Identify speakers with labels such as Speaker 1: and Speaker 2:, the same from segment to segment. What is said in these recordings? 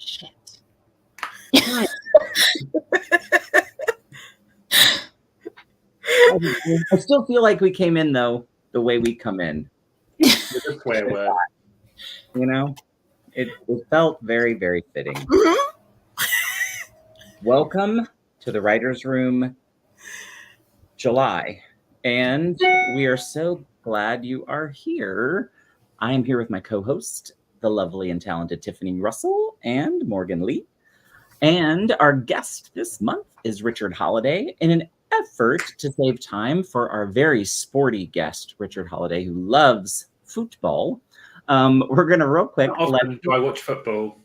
Speaker 1: Shit.
Speaker 2: I still feel like we came in, though, the way we come in.
Speaker 3: With a swear word.
Speaker 2: You know, it felt very, very fitting. Welcome to the Writer's Room, July. And we are so glad you are here. I am here with my co-host, the lovely and talented Tiffany Russell and Morgan Lee. And our guest this month is Richard Holliday, in an effort to save time for our very sporty guest, Richard Holliday, who loves football. We're going to real quick.
Speaker 3: How often do I watch football?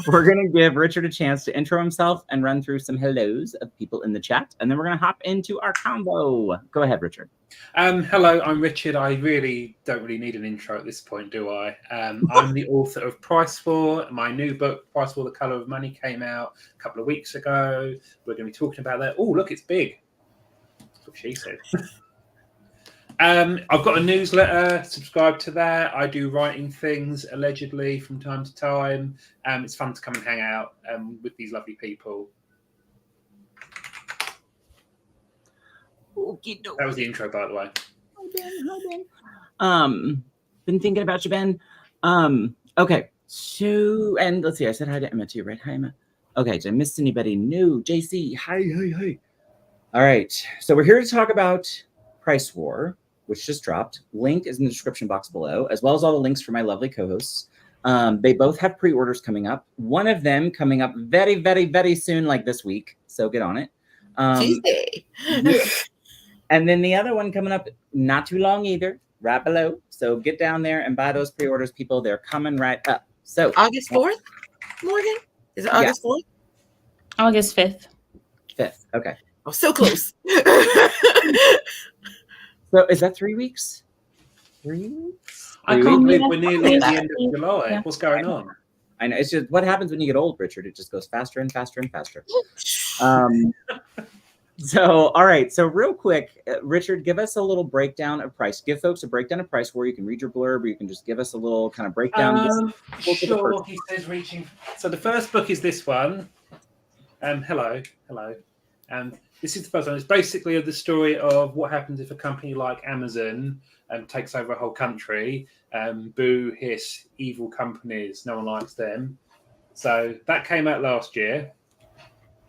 Speaker 2: We're going to give Richard a chance to intro himself and run through some hellos of people in the chat. And then we're going to hop into our combo. Go ahead, Richard.
Speaker 3: Hello, I'm Richard. I don't really need an intro at this point, do I? I'm the author of Price War. My new book, Price War, The Colour of Money, came out a couple of weeks ago. We're going to be talking about that. Oh, look, it's big. That's what she said. I've got a newsletter, subscribe to that. I do writing things allegedly from time to time. It's fun to come and hang out with these lovely people. That was the intro, by the way.
Speaker 2: Been thinking about you, Ben. Okay, so, and let's see, I said hi to Emma too, right? Hi, Emma. Okay, did I miss anybody new? JC, hi. All right, so we're here to talk about Price War, which just dropped. Link is in the description box below, as well as all the links for my lovely co-hosts. They both have pre-orders coming up. One of them coming up very, very, very soon, like this week. So get on it.
Speaker 1: Tuesday.
Speaker 2: And then the other one coming up not too long either, right below. So get down there and buy those pre-orders, people. They're coming right up. So
Speaker 1: August 4th, Morgan? Is it August 4th?
Speaker 4: August 5th.
Speaker 2: 5th. Okay.
Speaker 1: Oh, so close.
Speaker 2: So is that 3 weeks? 3 weeks?
Speaker 3: I can't believe we're nearly at the end of July.
Speaker 4: Yeah.
Speaker 3: What's going on?
Speaker 2: I know. It's just what happens when you get old, Richard. It just goes faster and faster and faster. So, all right. So real quick, Richard, give us a little breakdown of Price. Give folks a breakdown of Price War. You can read your blurb, or you can just give us a little kind of breakdown.
Speaker 3: Sure, he says reaching. So the first book is this one. Hello. This is the first one. It's basically the story of what happens if a company like Amazon takes over a whole country. Boo, hiss, evil companies. No one likes them. So that came out last year.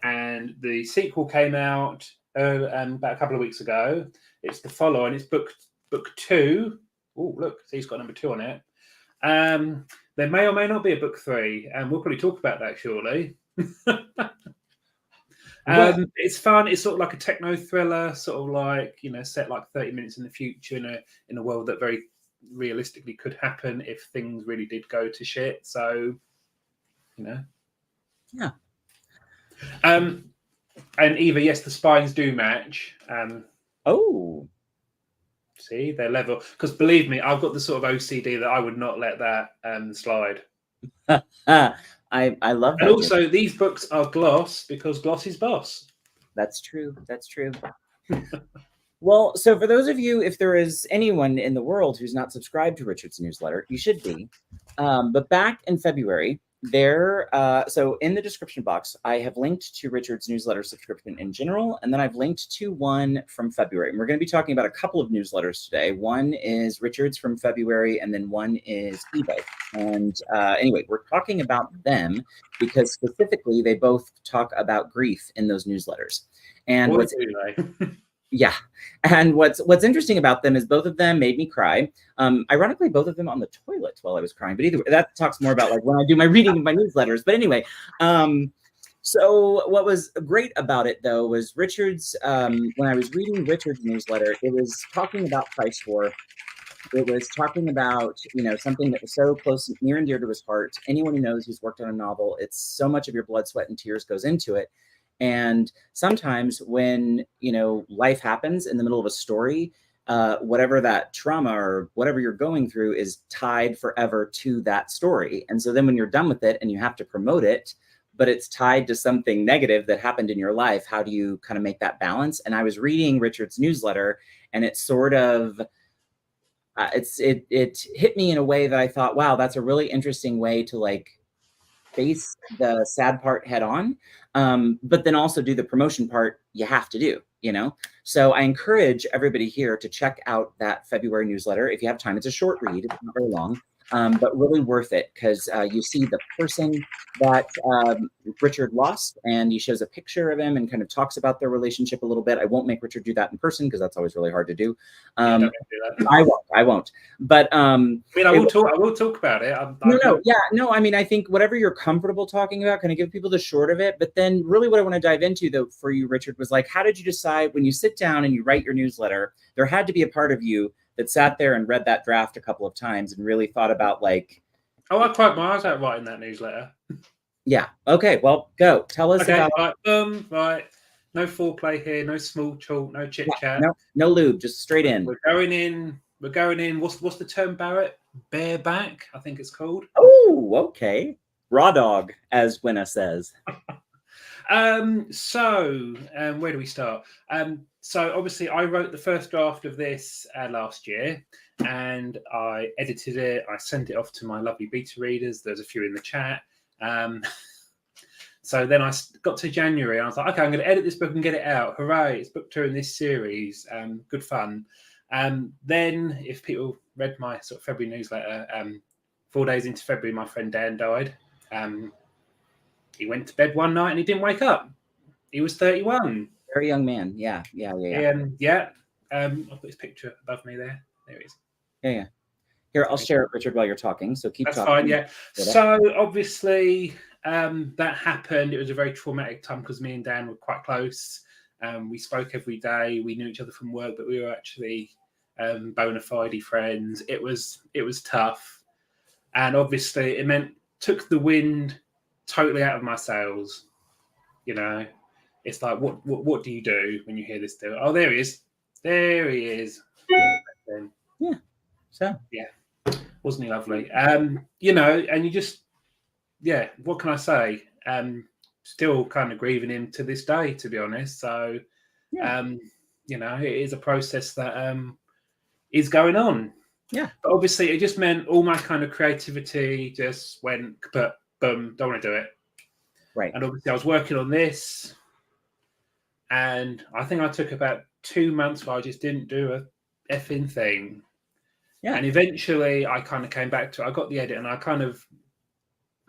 Speaker 3: And the sequel came out about a couple of weeks ago. It's the follow, and it's book 2. Oh, look, see, it's got number 2 on it. There may or may not be a book 3, and we'll probably talk about that shortly. It's fun. It's sort of like a techno thriller, sort of like, set like 30 minutes in the future in a world that very realistically could happen if things really did go to shit. So,
Speaker 2: Yeah.
Speaker 3: And Eva, yes, the spines do match. See, they're level. Because believe me, I've got the sort of OCD that I would not let that slide.
Speaker 2: I love that.
Speaker 3: And also, these books are gloss because gloss is boss.
Speaker 2: That's true. Well, so for those of you, if there is anyone in the world who's not subscribed to Richard's newsletter, you should be. But back in February, so in the description box, I have linked to Richard's newsletter subscription in general, and then I've linked to one from February. And we're going to be talking about a couple of newsletters today. One is Richard's from February, and then one is eBay. And anyway, we're talking about them because specifically they both talk about grief in those newsletters. And yeah. And what's interesting about them is both of them made me cry. Ironically, both of them on the toilet while I was crying. But either way, that talks more about like when I do my reading of my newsletters. But anyway, so what was great about it though was Richard's. When I was reading Richard's newsletter, it was talking about Price War. It was talking about something that was so close, near and dear to his heart. Anyone who knows who's worked on a novel, it's so much of your blood, sweat, and tears goes into it. And sometimes when, life happens in the middle of a story, whatever that trauma or whatever you're going through is tied forever to that story. And so then when you're done with it and you have to promote it, but it's tied to something negative that happened in your life, how do you kind of make that balance? And I was reading Richard's newsletter and it sort of, it hit me in a way that I thought, wow, that's a really interesting way to like face the sad part head on, but then also do the promotion part you have to do, you know? So I encourage everybody here to check out that February newsletter. If you have time, it's a short read, it's not very long, but really worth it because you see the person that Richard lost, and he shows a picture of him and kind of talks about their relationship a little bit. I won't make Richard do that in person because that's always really hard to do.
Speaker 3: Don't do that.
Speaker 2: I won't. But
Speaker 3: I mean, I will talk about it.
Speaker 2: I mean, I think whatever you're comfortable talking about, kind of give people the short of it. But then really what I want to dive into though for you, Richard, was like, how did you decide when you sit down and you write your newsletter, there had to be a part of you that sat there and read that draft a couple of times and really thought about like,
Speaker 3: oh, I cried my eyes out writing that newsletter.
Speaker 2: Yeah. Okay. Well, go. Tell us about.
Speaker 3: Right. No foreplay here. No small talk. No chit chat.
Speaker 2: No lube. Just straight in.
Speaker 3: We're going in. What's the term, Barrett? Bareback, I think it's called.
Speaker 2: Oh, okay. Raw dog, as Winna says.
Speaker 3: Where do we start? So obviously I wrote the first draft of this last year, and I edited it. I sent it off to my lovely beta readers. There's a few in the chat. So then I got to January. I was like, okay, I'm going to edit this book and get it out. Hooray! It's book 2 in this series. Good fun. Then, if people read my sort of February newsletter, 4 days into February, my friend Dan died. He went to bed one night and he didn't wake up. He was 31.
Speaker 2: Very young man. Yeah.
Speaker 3: I've got his picture above me there. There he is.
Speaker 2: Yeah. Here, I'll share it, Richard, while you're talking. So keep talking.
Speaker 3: That's fine, yeah. So obviously that happened. It was a very traumatic time because me and Dan were quite close. We spoke every day. We knew each other from work, but we were actually bona fide friends. It was tough. And obviously it took the wind totally out of my sails. You know, it's like, what do you do when you hear this? Oh, there he is. There he is.
Speaker 2: Yeah. So
Speaker 3: yeah, wasn't he lovely? You know, and you just, yeah, what can I say? Still kind of grieving him to this day, to be honest. So, you know, it is a process that is going on.
Speaker 2: Yeah.
Speaker 3: But obviously, it just meant all my kind of creativity just went, but boom, don't want to do it.
Speaker 2: Right.
Speaker 3: And obviously, I was working on this, and I think I took about 2 months where I just didn't do a effing thing. Yeah. And eventually, I kind of came back to it. I got the edit, and I kind of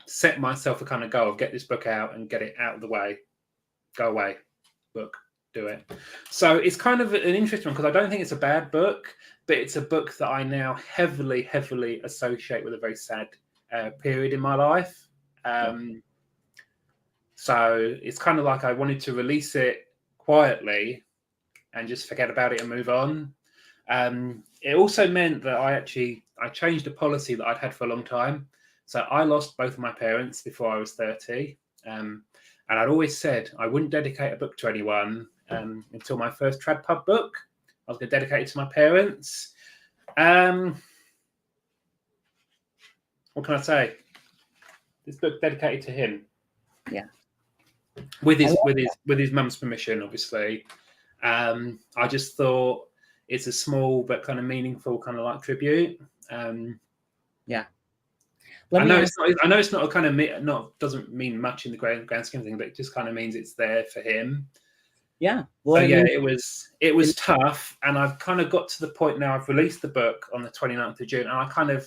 Speaker 3: set myself a kind of goal of get this book out and get it out of the way. Go away, book, do it. So it's kind of an interesting one because I don't think it's a bad book, but it's a book that I now heavily, heavily associate with a very sad period in my life. So it's kind of like I wanted to release it quietly and just forget about it and move on. It also meant that I changed a policy that I'd had for a long time. So I lost both of my parents before I was 30. And I'd always said I wouldn't dedicate a book to anyone until my first trad pub book. I was going to dedicate it to my parents. What can I say? This book dedicated to him.
Speaker 2: Yeah.
Speaker 3: With his mum's permission, obviously. I just thought it's a small but kind of meaningful kind of like tribute.
Speaker 2: Yeah.
Speaker 3: I know it's not a kind of doesn't mean much in the grand scheme of things, but it just kind of means it's there for him.
Speaker 2: Yeah.
Speaker 3: Well, so, it was tough, and I've kind of got to the point now. I've released the book on the 29th of June, and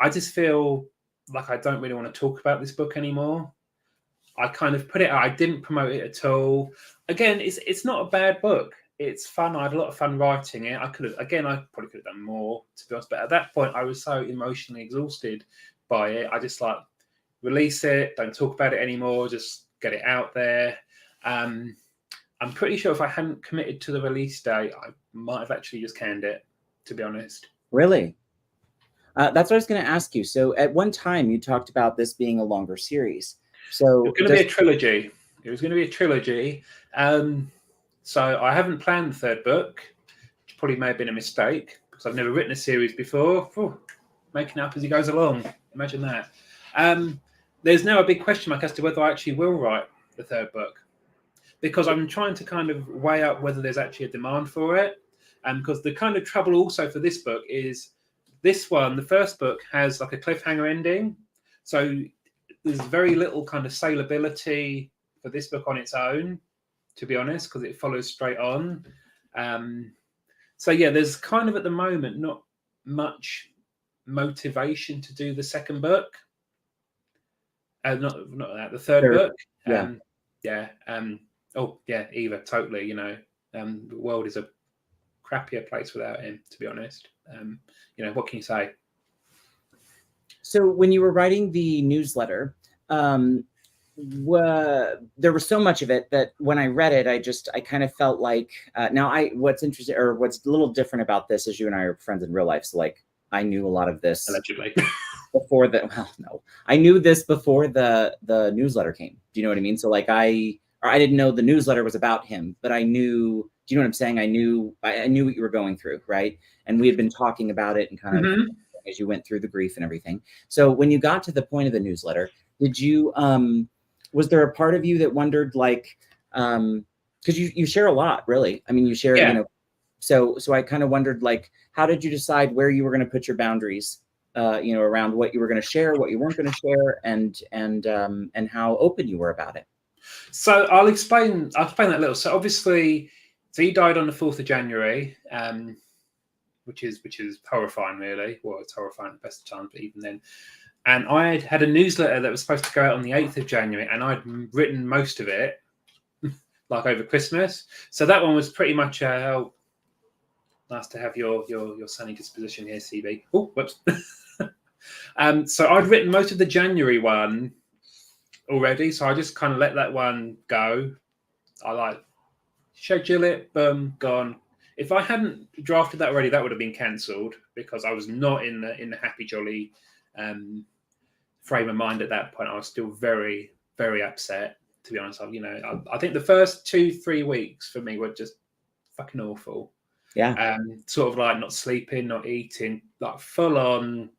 Speaker 3: I just feel like I don't really want to talk about this book anymore. I kind of put it out. I didn't promote it at all. Again, it's not a bad book. It's fun. I had a lot of fun writing it. I probably could have done more, to be honest. But at that point, I was so emotionally exhausted by it. I just like release it, don't talk about it anymore, just get it out there. I'm pretty sure if I hadn't committed to the release date, I might have actually just canned it, to be honest.
Speaker 2: Really? That's what I was going to ask you. So at one time you talked about this being a longer series. So
Speaker 3: it was going to be a trilogy. It was going to be a trilogy. So I haven't planned the third book, which probably may have been a mistake because I've never written a series before. Making it up as he goes along. Imagine that. There's now a big question mark as to whether I actually will write the third book, because I'm trying to kind of weigh up whether there's actually a demand for it. Because the kind of trouble also for this book is this one, the first book, has like a cliffhanger ending. So there's very little kind of saleability for this book on its own, to be honest, because it follows straight on. So yeah, there's kind of at the moment not much motivation to do the second book. Not that, the third book. Oh yeah, Eva, totally. The world is a crappier place without him, to be honest. What can you say?
Speaker 2: So when you were writing the newsletter, there was so much of it that when I read it, I kind of felt like what's interesting or what's a little different about this is you and I are friends in real life. So like I knew a lot of this
Speaker 3: allegedly
Speaker 2: before I knew this before the newsletter came. Do you know what I mean? So like I didn't know the newsletter was about him, but I knew, do you know what I'm saying? I knew what you were going through. Right. And we had been talking about it and kind of as you went through the grief and everything. So when you got to the point of the newsletter, did you, was there a part of you that wondered like, cause you share a lot, really. I mean, you share, so I kind of wondered like, how did you decide where you were going to put your boundaries, around what you were going to share, what you weren't going to share, and how open you were about it?
Speaker 3: So I'll explain that a little. So obviously, he died on the 4th of January, which is horrifying, really. Well, it's horrifying at the best of times, but even then. And I had a newsletter that was supposed to go out on the 8th of January, and I'd written most of it, like over Christmas. So that one was pretty much, nice to have your sunny disposition here, CB. Oh, whoops. So I'd written most of the January one already, so I just kind of let that one go. I schedule it, boom, gone. If I hadn't drafted that already, that would have been cancelled because I was not in the happy jolly frame of mind at that point. I was still very, very upset, to be honest. I think the first 2-3 weeks for me were just fucking awful.
Speaker 2: Yeah.
Speaker 3: Sort of like not sleeping, not eating, like full on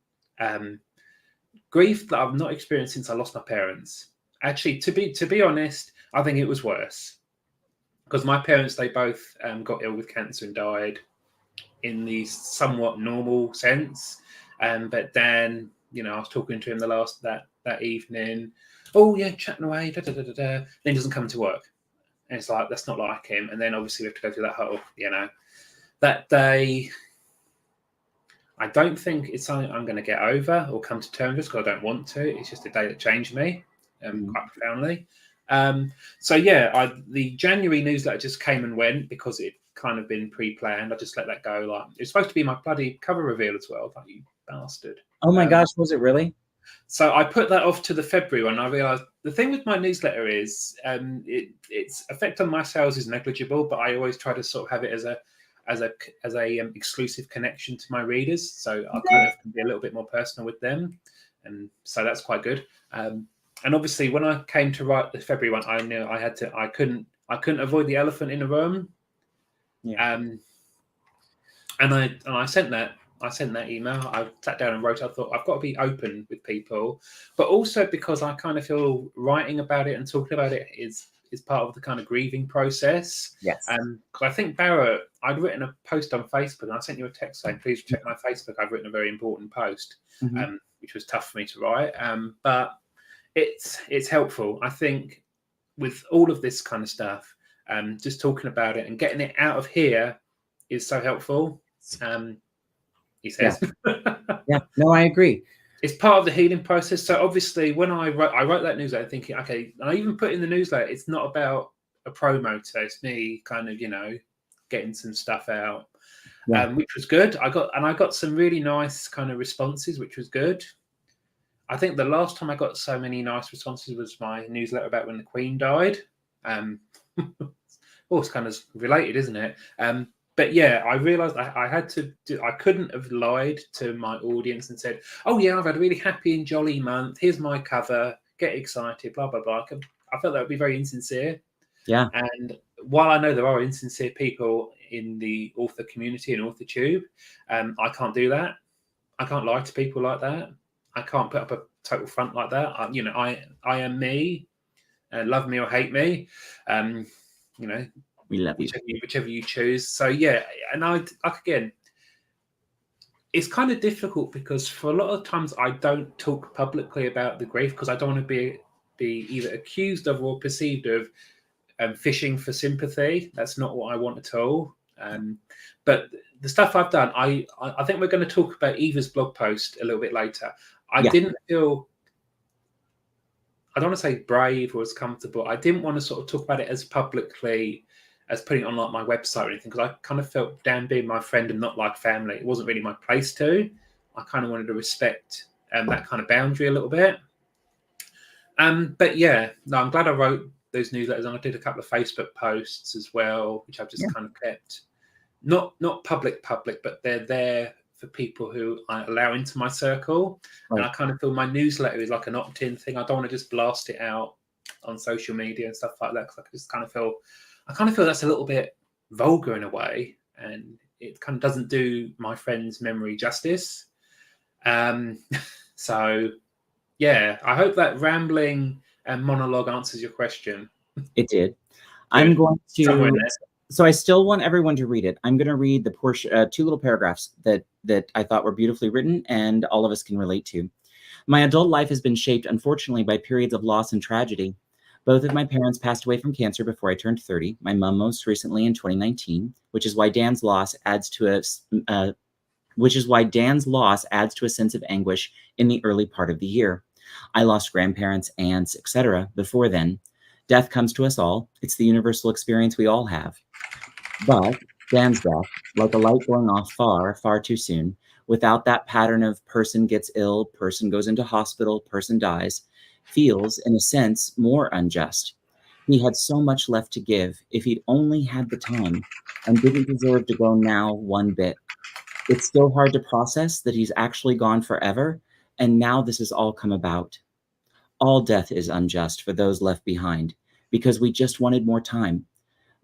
Speaker 3: grief that I've not experienced since I lost my parents. Actually, to be honest, I think it was worse because my parents, they both got ill with cancer and died in the somewhat normal sense. But then, I was talking to him that evening. Oh yeah, chatting away. Then he doesn't come to work, and it's like that's not like him. And then obviously we have to go through that whole, that day. I don't think it's something I'm going to get over or come to terms with because I don't want to. It's just a day that changed me quite profoundly. So yeah, the January newsletter just came and went because it kind of been pre-planned. I just let that go. Like it's supposed to be my bloody cover reveal as well. Like you bastard.
Speaker 2: Oh my gosh, was it really?
Speaker 3: So I put that off to the February one. I realised the thing with my newsletter is its effect on my sales is negligible, but I always try to sort of have it as a exclusive connection to my readers. So I kind of can be a little bit more personal with them, and so that's quite good. And obviously, when I came to write the February one, I knew I couldn't avoid the elephant in the room.
Speaker 2: Yeah.
Speaker 3: And I sent that email. I sat down and wrote. I thought I've got to be open with people, but also because I kind of feel writing about it and talking about it is part of the kind of grieving process.
Speaker 2: Yes.
Speaker 3: Because I think Barrett, I'd written a post on Facebook and I sent you a text saying, please check my Facebook. I've written a very important post, which was tough for me to write. But it's helpful. I think with all of this kind of stuff, just talking about it and getting it out of here is so helpful. He says.
Speaker 2: Yeah. No, I agree.
Speaker 3: It's part of the healing process. So obviously, when I wrote that newsletter thinking, okay, and I even put in the newsletter, it's not about a promo. So it's me kind of, getting some stuff out, which was good. I got some really nice kind of responses, which was good. I think the last time I got so many nice responses was my newsletter about when the Queen died. It's kind of related, isn't it? But yeah, I realised I had to I couldn't have lied to my audience and said, oh yeah, I've had a really happy and jolly month. Here's my cover. Get excited, blah, blah, blah. I felt that would be very insincere.
Speaker 2: Yeah.
Speaker 3: And while I know there are insincere people in the author community and AuthorTube, I can't do that. I can't lie to people like that. I can't put up a total front like that. I am me. Love me or hate me.
Speaker 2: We love you.
Speaker 3: Whichever you choose. So yeah, and I again, it's kind of difficult because for a lot of times I don't talk publicly about the grief because I don't want to be either accused of or perceived of fishing for sympathy. That's not what I want at all. But the stuff I've done, I think we're going to talk about Eva's blog post a little bit later. I didn't feel, I don't want to say brave or as comfortable. I didn't want to sort of talk about it as publicly as putting it on like my website or anything because I kind of felt Dan being my friend and not like family. It wasn't really my place to. I kind of wanted to respect that kind of boundary a little bit. But yeah, no, I'm glad I wrote those newsletters, and I did a couple of Facebook posts as well, which I've just kind of kept not public, but they're there for people who I allow into my circle. Right. And I kind of feel my newsletter is like an opt-in thing. I don't want to just blast it out on social media and stuff like that because I just kind of feel that's a little bit vulgar in a way, and it kind of doesn't do my friend's memory justice. So yeah, I hope that rambling and monologue answers your question.
Speaker 2: It did. Good. I'm going to. So I still want everyone to read it. I'm going to read the portion, 2 little paragraphs that I thought were beautifully written and all of us can relate to. My adult life has been shaped, unfortunately, by periods of loss and tragedy. Both of my parents passed away from cancer before I turned 30. My mom most recently in 2019, which is why Dan's loss adds to a sense of anguish in the early part of the year. I lost grandparents, aunts, etc. before then. Death comes to us all. It's the universal experience we all have. But Dan's death, like a light going off far, far too soon, without that pattern of person gets ill, person goes into hospital, person dies, feels, in a sense, more unjust. He had so much left to give if he'd only had the time and didn't deserve to go now one bit. It's still hard to process that he's actually gone forever, and now this has all come about. All death is unjust for those left behind, because we just wanted more time.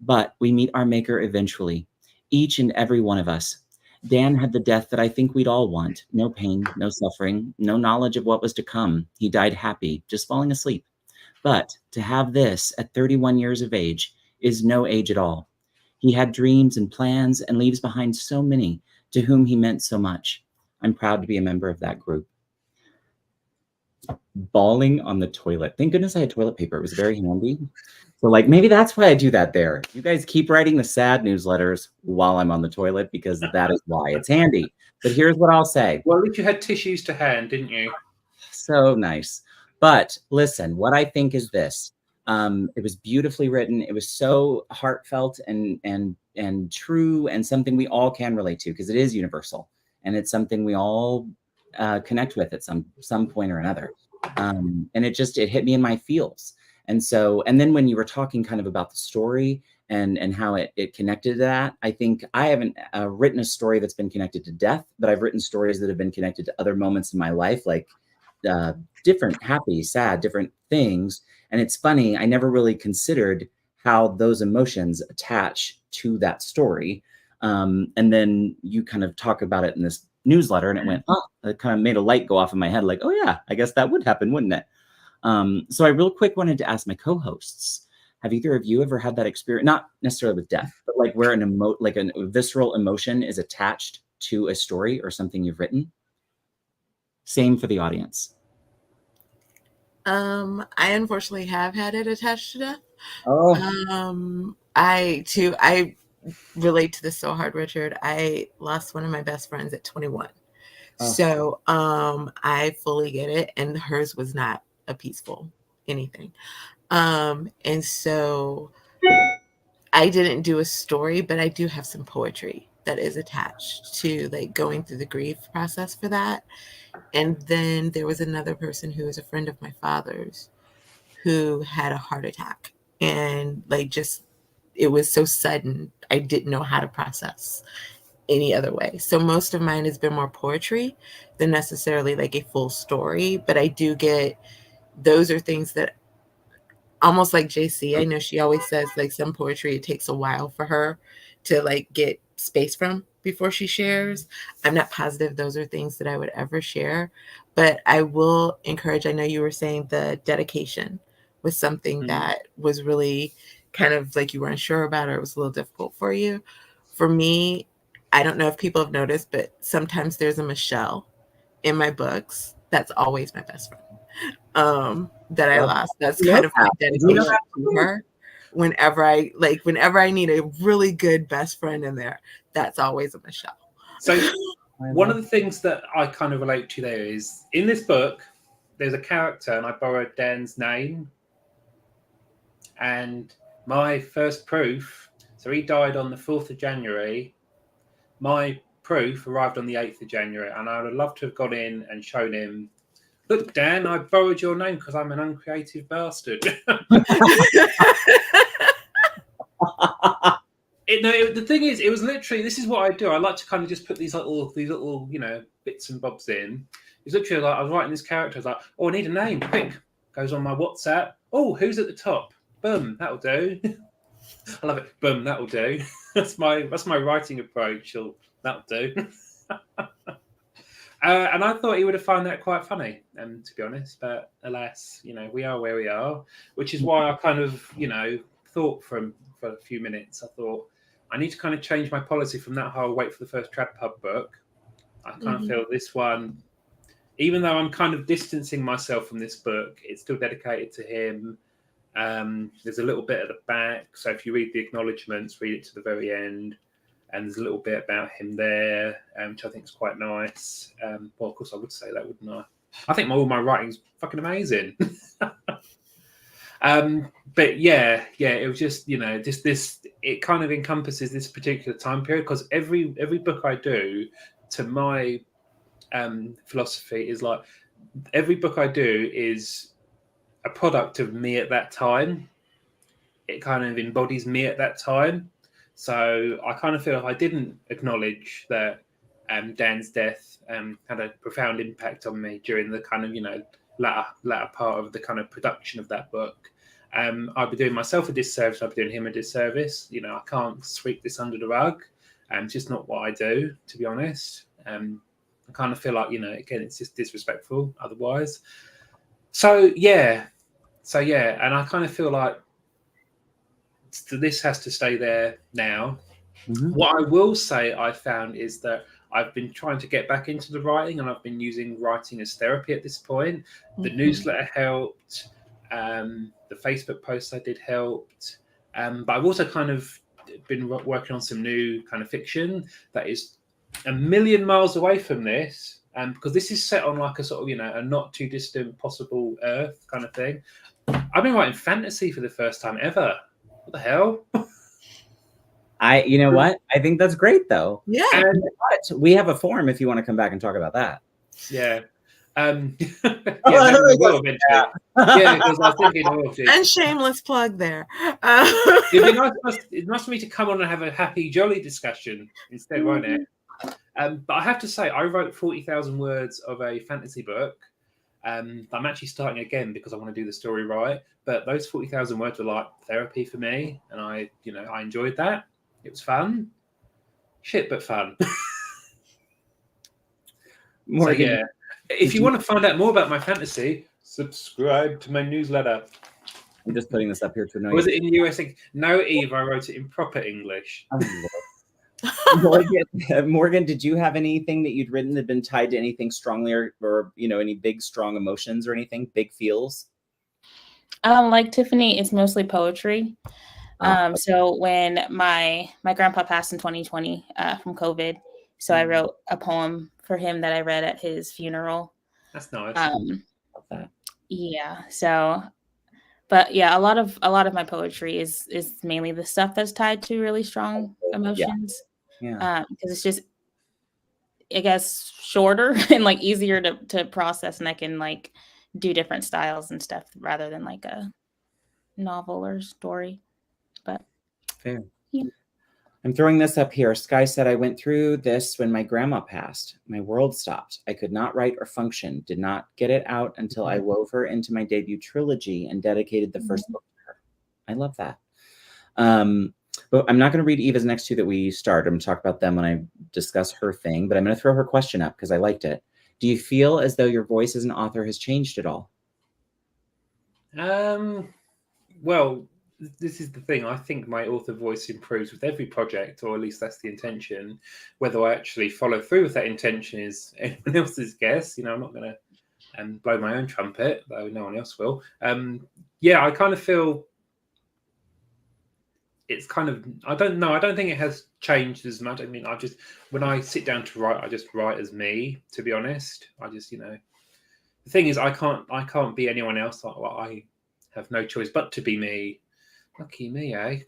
Speaker 2: But we meet our maker eventually, each and every one of us. Dan had the death that I think we'd all want. No pain, no suffering, no knowledge of what was to come. He died happy, just falling asleep. But to have this at 31 years of age is no age at all. He had dreams and plans and leaves behind so many to whom he meant so much. I'm proud to be a member of that group. Bawling on the toilet. Thank goodness I had toilet paper. It was very handy. So like maybe that's why I do that there. You guys keep writing the sad newsletters while I'm on the toilet because that is why it's handy. But here's what I'll say.
Speaker 3: Well, at least you had tissues to hand, didn't you?
Speaker 2: So nice. But listen, what I think is this. It was beautifully written. It was so heartfelt and true, and something we all can relate to because it is universal, and it's something we all connect with at some point or another. And it hit me in my feels. And then when you were talking kind of about the story and how it connected to that, I think I haven't written a story that's been connected to death, but I've written stories that have been connected to other moments in my life, like different happy, sad, different things. And it's funny, I never really considered how those emotions attach to that story. And then you kind of talk about it in this newsletter and it went, it kind of made a light go off in my head, like, oh yeah, I guess that would happen, wouldn't it? So I real quick wanted to ask my co-hosts, have either of you ever had that experience, not necessarily with death, but like where a visceral emotion is attached to a story or something you've written? Same for the audience.
Speaker 1: I unfortunately have had it attached to death.
Speaker 2: Oh.
Speaker 1: I relate to this so hard, Richard. I lost one of my best friends at 21. Oh. So I fully get it. And hers was not a peaceful anything. And so I didn't do a story, but I do have some poetry that is attached to like going through the grief process for that. And then there was another person who was a friend of my father's who had a heart attack, and like it was so sudden, I didn't know how to process any other way. So most of mine has been more poetry than necessarily like a full story, but I do get, those are things that almost like JC, I know she always says like some poetry, it takes a while for her to like get space from before she shares. I'm not positive those are things that I would ever share, but I will encourage, I know you were saying the dedication was something that was really kind of like you were unsure about, or it was a little difficult for you. For me, I don't know if people have noticed, but sometimes there's a Michelle in my books. That's always my best friend. That I lost. That's kind of my dedication to her. Whenever I need a really good best friend in there, that's always a Michelle.
Speaker 3: So one of the things that I kind of relate to there is in this book, there's a character, and I borrowed Dan's name. And my first proof, so he died on the 4th of January. My proof arrived on the 8th of January, and I would love to have gone in and shown him, look, Dan, I borrowed your name because I'm an uncreative bastard. The thing is, it was literally, this is what I do. I like to kind of just put these little, bits and bobs in. It's literally like I was writing this character. I was like, oh, I need a name. Quick. Goes on my WhatsApp. Oh, who's at the top? Boom, that'll do. I love it. Boom, that'll do. That's my writing approach. That'll do. And I thought he would have found that quite funny, to be honest. But alas, we are where we are, which is why I kind of, thought for a few minutes. I thought I need to kind of change my policy from that whole wait for the first trad pub book. I kind of feel this one, even though I'm kind of distancing myself from this book, it's still dedicated to him. There's a little bit at the back. So if you read the acknowledgements, read it to the very end. And there's a little bit about him there, which I think is quite nice. Well, of course, I would say that, wouldn't I? I think all my writing's fucking amazing. But yeah, it was just, it kind of encompasses this particular time period, because every book I do, to my philosophy, is like every book I do is a product of me at that time. It kind of embodies me at that time. So I kind of feel if I didn't acknowledge that Dan's death had a profound impact on me during the kind of, latter part of the kind of production of that book, I'd be doing myself a disservice. I'd be doing him a disservice. I can't sweep this under the rug. It's just not what I do, to be honest. I kind of feel like, again, it's just disrespectful otherwise. So yeah. And I kind of feel like this has to stay there now. Mm-hmm. What I will say I found is that I've been trying to get back into the writing, and I've been using writing as therapy at this point. The newsletter helped. The Facebook posts I did helped. But I've also kind of been working on some new kind of fiction that is a million miles away from this. Because this is set on like a sort of, a not too distant possible Earth kind of thing. I've been writing fantasy for the first time ever. What the hell?
Speaker 2: You know what? I think that's great, though.
Speaker 1: Yeah.
Speaker 2: But we have a forum if you want to come back and talk about that.
Speaker 3: Yeah. Because I was thinking,
Speaker 1: and shameless plug there.
Speaker 3: It'd be nice for me to come on and have a happy, jolly discussion instead, won't it? But I have to say, I wrote 40,000 words of a fantasy book. I'm actually starting again because I want to do the story right. But those 40,000 words were like therapy for me, and I enjoyed that. It was fun. Shit, but fun. Morgan, so yeah, if you want to find out more about my fantasy, subscribe to my newsletter.
Speaker 2: I'm just putting this up here to know.
Speaker 3: Was it in US? No, Eve, I wrote it in proper English.
Speaker 2: Morgan, did you have anything that you'd written that had been tied to anything strongly or any big, strong emotions or anything, big feels?
Speaker 4: Like Tiffany, it's mostly poetry. So when my grandpa passed in 2020 from COVID, so I wrote a poem for him that I read at his funeral.
Speaker 3: That's nice.
Speaker 4: Yeah. So, but yeah, a lot of my poetry is mainly the stuff that's tied to really strong emotions.
Speaker 2: Yeah.
Speaker 4: Because it's just, I guess, shorter and like easier to process, and I can like do different styles and stuff rather than like a novel or story. But
Speaker 2: fair.
Speaker 4: Yeah.
Speaker 2: I'm throwing this up here. Sky said, I went through this when my grandma passed. My world stopped. I could not write or function. Did not get it out until I wove her into my debut trilogy and dedicated the first book to her. I love that. But I'm not going to read Eva's next two that we start. I'm going to talk about them when I discuss her thing, but I'm going to throw her question up because I liked it. Do you feel as though your voice as an author has changed at all?
Speaker 3: Well, this is the thing. I think my author voice improves with every project, or at least that's the intention. Whether I actually follow through with that intention is anyone else's guess. I'm not going to blow my own trumpet, though no one else will. Yeah, I kind of feel it's kind of, I don't know. I don't think it has changed as much. I mean, when I sit down to write, I just write as me, to be honest. I just, the thing is, I can't be anyone else. I have no choice but to be me. Lucky me, eh?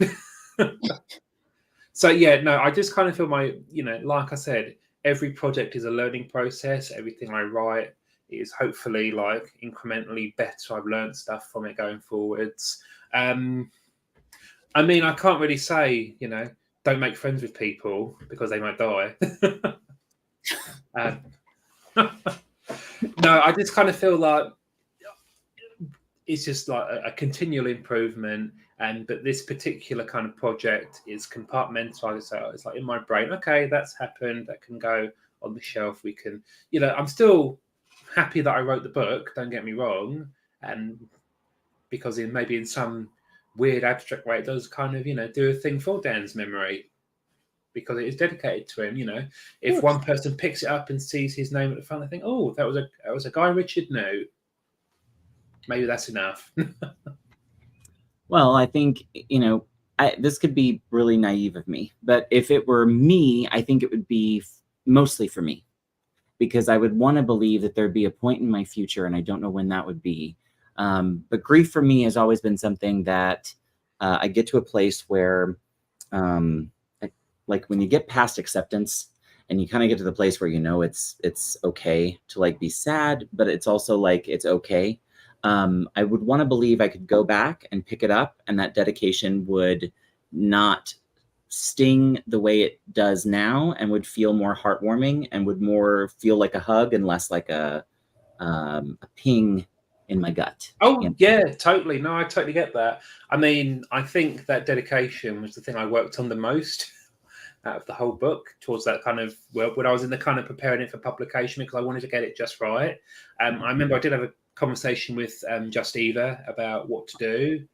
Speaker 3: So yeah, no, I just kind of feel like I said, every project is a learning process. Everything I write is hopefully like incrementally better. I've learned stuff from it going forwards. I mean, I can't really say, don't make friends with people because they might die. No, I just kind of feel like it's just like a continual improvement. But this particular kind of project is compartmentalized. So it's like in my brain, okay, that's happened. That can go on the shelf. We can, I'm still happy that I wrote the book. Don't get me wrong. And because maybe in some weird abstract way, it does kind of, do a thing for Dan's memory because it is dedicated to him. If one person picks it up and sees his name at the front, they think, oh, that was a guy Richard knew. Maybe that's enough.
Speaker 2: Well, I think, this could be really naive of me, but if it were me, I think it would be mostly for me, because I would want to believe that there'd be a point in my future, and I don't know when that would be. But grief for me has always been something that I get to a place where, like when you get past acceptance and you kind of get to the place where, it's okay to like be sad, but it's also like, it's okay. I would want to believe I could go back and pick it up, and that dedication would not sting the way it does now, and would feel more heartwarming, and would more feel like a hug and less like a ping in my gut.
Speaker 3: Oh, yeah, totally. No, I totally get that. I mean, I think that dedication was the thing I worked on the most out of the whole book, towards that kind of, when I was in the kind of preparing it for publication, because I wanted to get it just right. I remember I did have a conversation with Just Eva about what to do.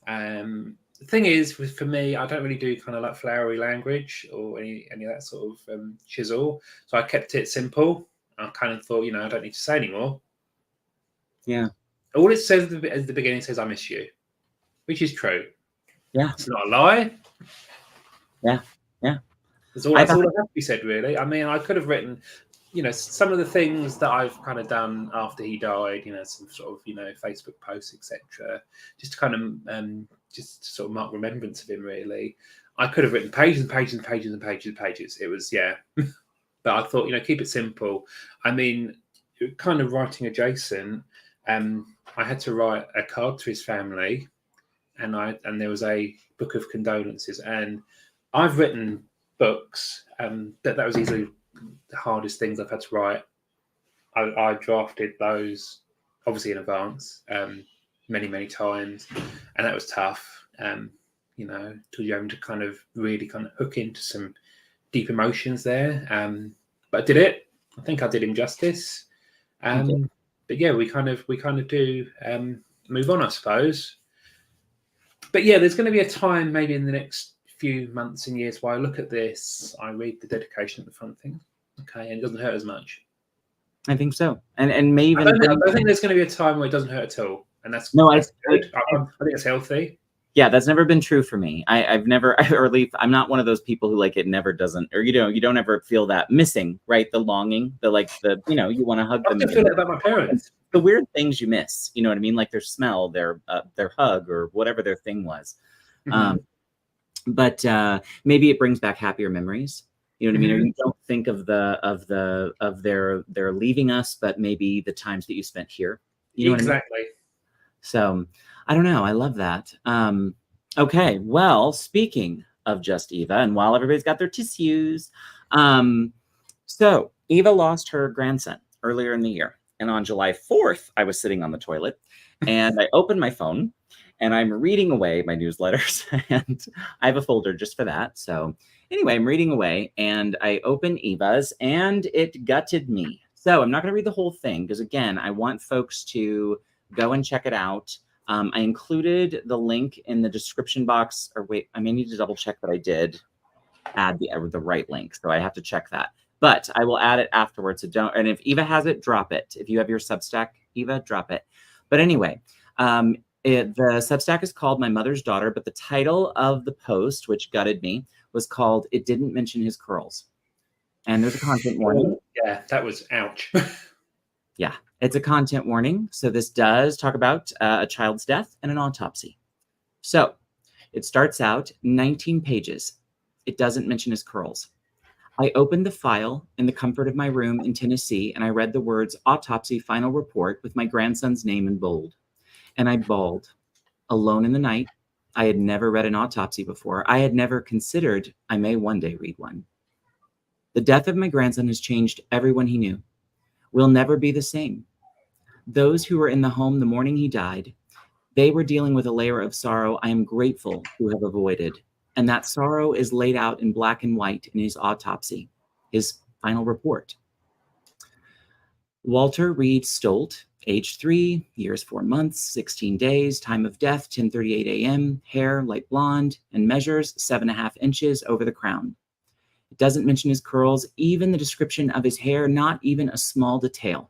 Speaker 3: The thing is, for me, I don't really do kind of like flowery language or any of that sort of chisel. So I kept it simple. I kind of thought, I don't need to say anymore.
Speaker 2: Yeah.
Speaker 3: All it says at the beginning says, I miss you, which is true.
Speaker 2: Yeah.
Speaker 3: It's not a lie.
Speaker 2: Yeah. Yeah.
Speaker 3: That's all that has to be said, really. I mean, I could have written, some of the things that I've kind of done after he died, some sort of, Facebook posts, etc., just to kind of, just to sort of mark remembrance of him, really. I could have written pages and pages and pages and pages and pages. It was, yeah. But I thought, keep it simple. I mean, kind of writing adjacent, I had to write a card to his family, and there was a book of condolences. And I've written books, that was easily the hardest things I've had to write. I drafted those obviously in advance, many times, and that was tough. Till you're having to kind of really kind of hook into some deep emotions there. But I did it. I think I did him justice. But yeah, we kind of do move on, I suppose. But yeah, there's going to be a time maybe in the next few months and years where I look at this, I read the dedication at the front thing, okay, and it doesn't hurt as much.
Speaker 2: I think so, and maybe
Speaker 3: I don't think there's going to be a time where it doesn't hurt at all, and that's good. I think it's healthy.
Speaker 2: Yeah, that's never been true for me. I've never, or at least I'm not one of those people who like it never doesn't, or you don't ever feel that missing, right? The longing, you want to hug them.
Speaker 3: I feel that about my parents.
Speaker 2: The weird things you miss, you know what I mean? Like their smell, their hug, or whatever their thing was. Mm-hmm. But maybe it brings back happier memories. You know what I mean? Or you don't think of their leaving us, but maybe the times that you spent here. You know
Speaker 3: exactly.
Speaker 2: What I mean? So I don't know. I love that. Okay. Well, speaking of Just Eva, and while everybody's got their tissues, so Eva lost her grandson earlier in the year, and on July 4th, I was sitting on the toilet, and I opened my phone. And I'm reading away my newsletters, and I have a folder just for that. So anyway, I'm reading away, and I open Eva's, and it gutted me. So I'm not going to read the whole thing, because again, I want folks to go and check it out. I included the link in the description box, or wait, I may need to double check that I did add the right link. So I have to check that, but I will add it afterwards. So don't, and if Eva has it, drop it. If you have your Substack, Eva, drop it. But anyway, the Substack is called My Mother's Daughter, but the title of the post, which gutted me, was called It Didn't Mention His Curls. And there's a content warning.
Speaker 3: Yeah, that was ouch.
Speaker 2: Yeah, it's a content warning. So this does talk about a child's death and an autopsy. So it starts out 19 pages. It doesn't mention his curls. I opened the file in the comfort of my room in Tennessee, and I read the words autopsy final report with my grandson's name in bold. And I bawled. Alone in the night, I had never read an autopsy before. I had never considered I may one day read one. The death of my grandson has changed everyone he knew. We'll never be the same. Those who were in the home the morning he died, they were dealing with a layer of sorrow I am grateful to have avoided. And that sorrow is laid out in black and white in his autopsy, his final report. Walter Reed Stolt, age 3, years 4 months, 16 days, time of death 10:38 a.m., hair light blonde, and measures 7.5 inches over the crown. It doesn't mention his curls, even the description of his hair, not even a small detail.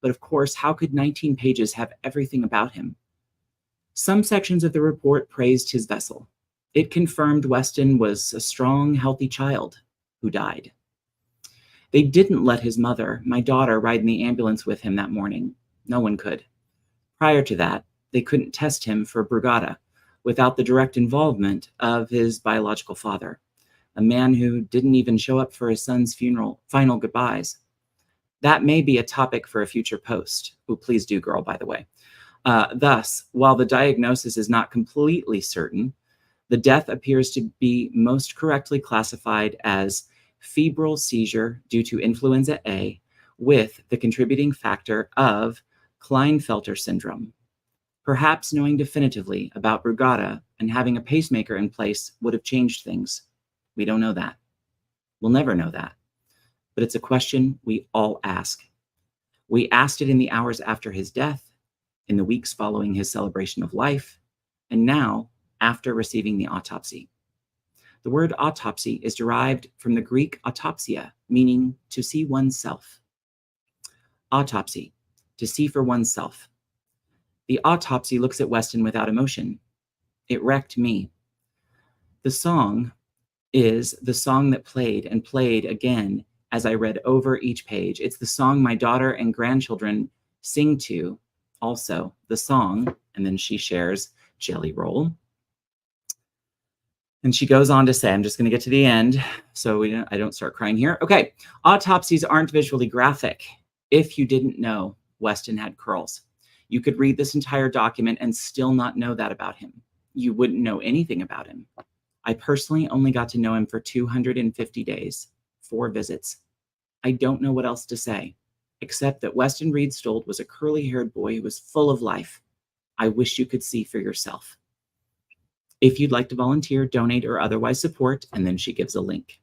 Speaker 2: But of course, how could 19 pages have everything about him? Some sections of the report praised his vessel. It confirmed Weston was a strong, healthy child who died. They didn't let his mother, my daughter, ride in the ambulance with him that morning. No one could. Prior to that, they couldn't test him for Brugada without the direct involvement of his biological father, a man who didn't even show up for his son's funeral, final goodbyes. That may be a topic for a future post. Oh, please do, girl, by the way. Thus, while the diagnosis is not completely certain, the death appears to be most correctly classified as febrile seizure due to influenza A with the contributing factor of Klinefelter syndrome. Perhaps knowing definitively about Brugada and having a pacemaker in place would have changed things. We don't know that. We'll never know that. But it's a question we all ask. We asked it in the hours after his death, in the weeks following his celebration of life, and now after receiving the autopsy. The word autopsy is derived from the Greek autopsia, meaning to see oneself. Autopsy, to see for oneself. The autopsy looks at Weston without emotion. It wrecked me. The song is the song that played and played again as I read over each page. It's the song my daughter and grandchildren sing to. Also, the song, and then she shares Jelly Roll. And she goes on to say, I'm just going to get to the end so I don't start crying here. Okay, autopsies aren't visually graphic. If you didn't know, Weston had curls. You could read this entire document and still not know that about him. You wouldn't know anything about him. I personally only got to know him for 250 days, 4 visits. I don't know what else to say, except that Weston Reed Stolt was a curly-haired boy who was full of life. I wish you could see for yourself. If you'd like to volunteer, donate, or otherwise support, and then she gives a link.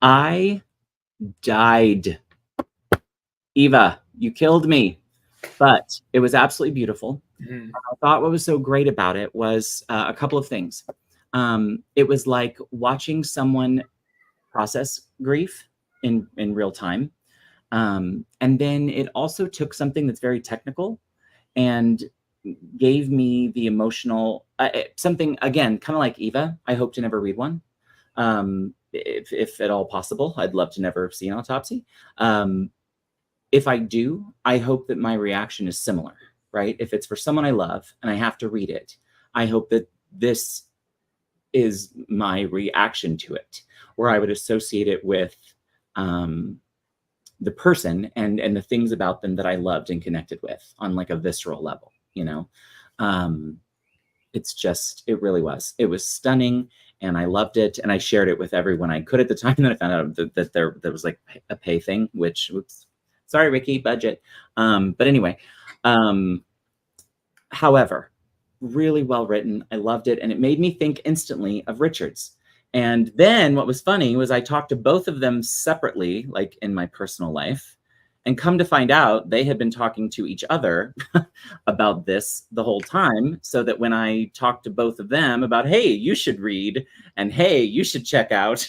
Speaker 2: I died. Eva, you killed me, but it was absolutely beautiful. Mm-hmm. I thought what was so great about it was a couple of things. It was like watching someone process grief in real time. And then it also took something that's very technical and gave me the emotional, something, again, kind of like Eva. I hope to never read one. If at all possible, I'd love to never see an autopsy. If I do, I hope that my reaction is similar, right? If it's for someone I love and I have to read it, I hope that this is my reaction to it, where I would associate it with the person and the things about them that I loved and connected with on like a visceral level, you know? It's just, it really was. It was stunning and I loved it. And I shared it with everyone I could at the time. And then I found out that there was like a pay thing, which, oops, sorry, Ricky, budget. But anyway, however, really well written. I loved it. And it made me think instantly of Richard's. And then what was funny was I talked to both of them separately, like in my personal life. And come to find out, they had been talking to each other about this the whole time, so that when I talked to both of them about, hey, you should read, and hey, you should check out,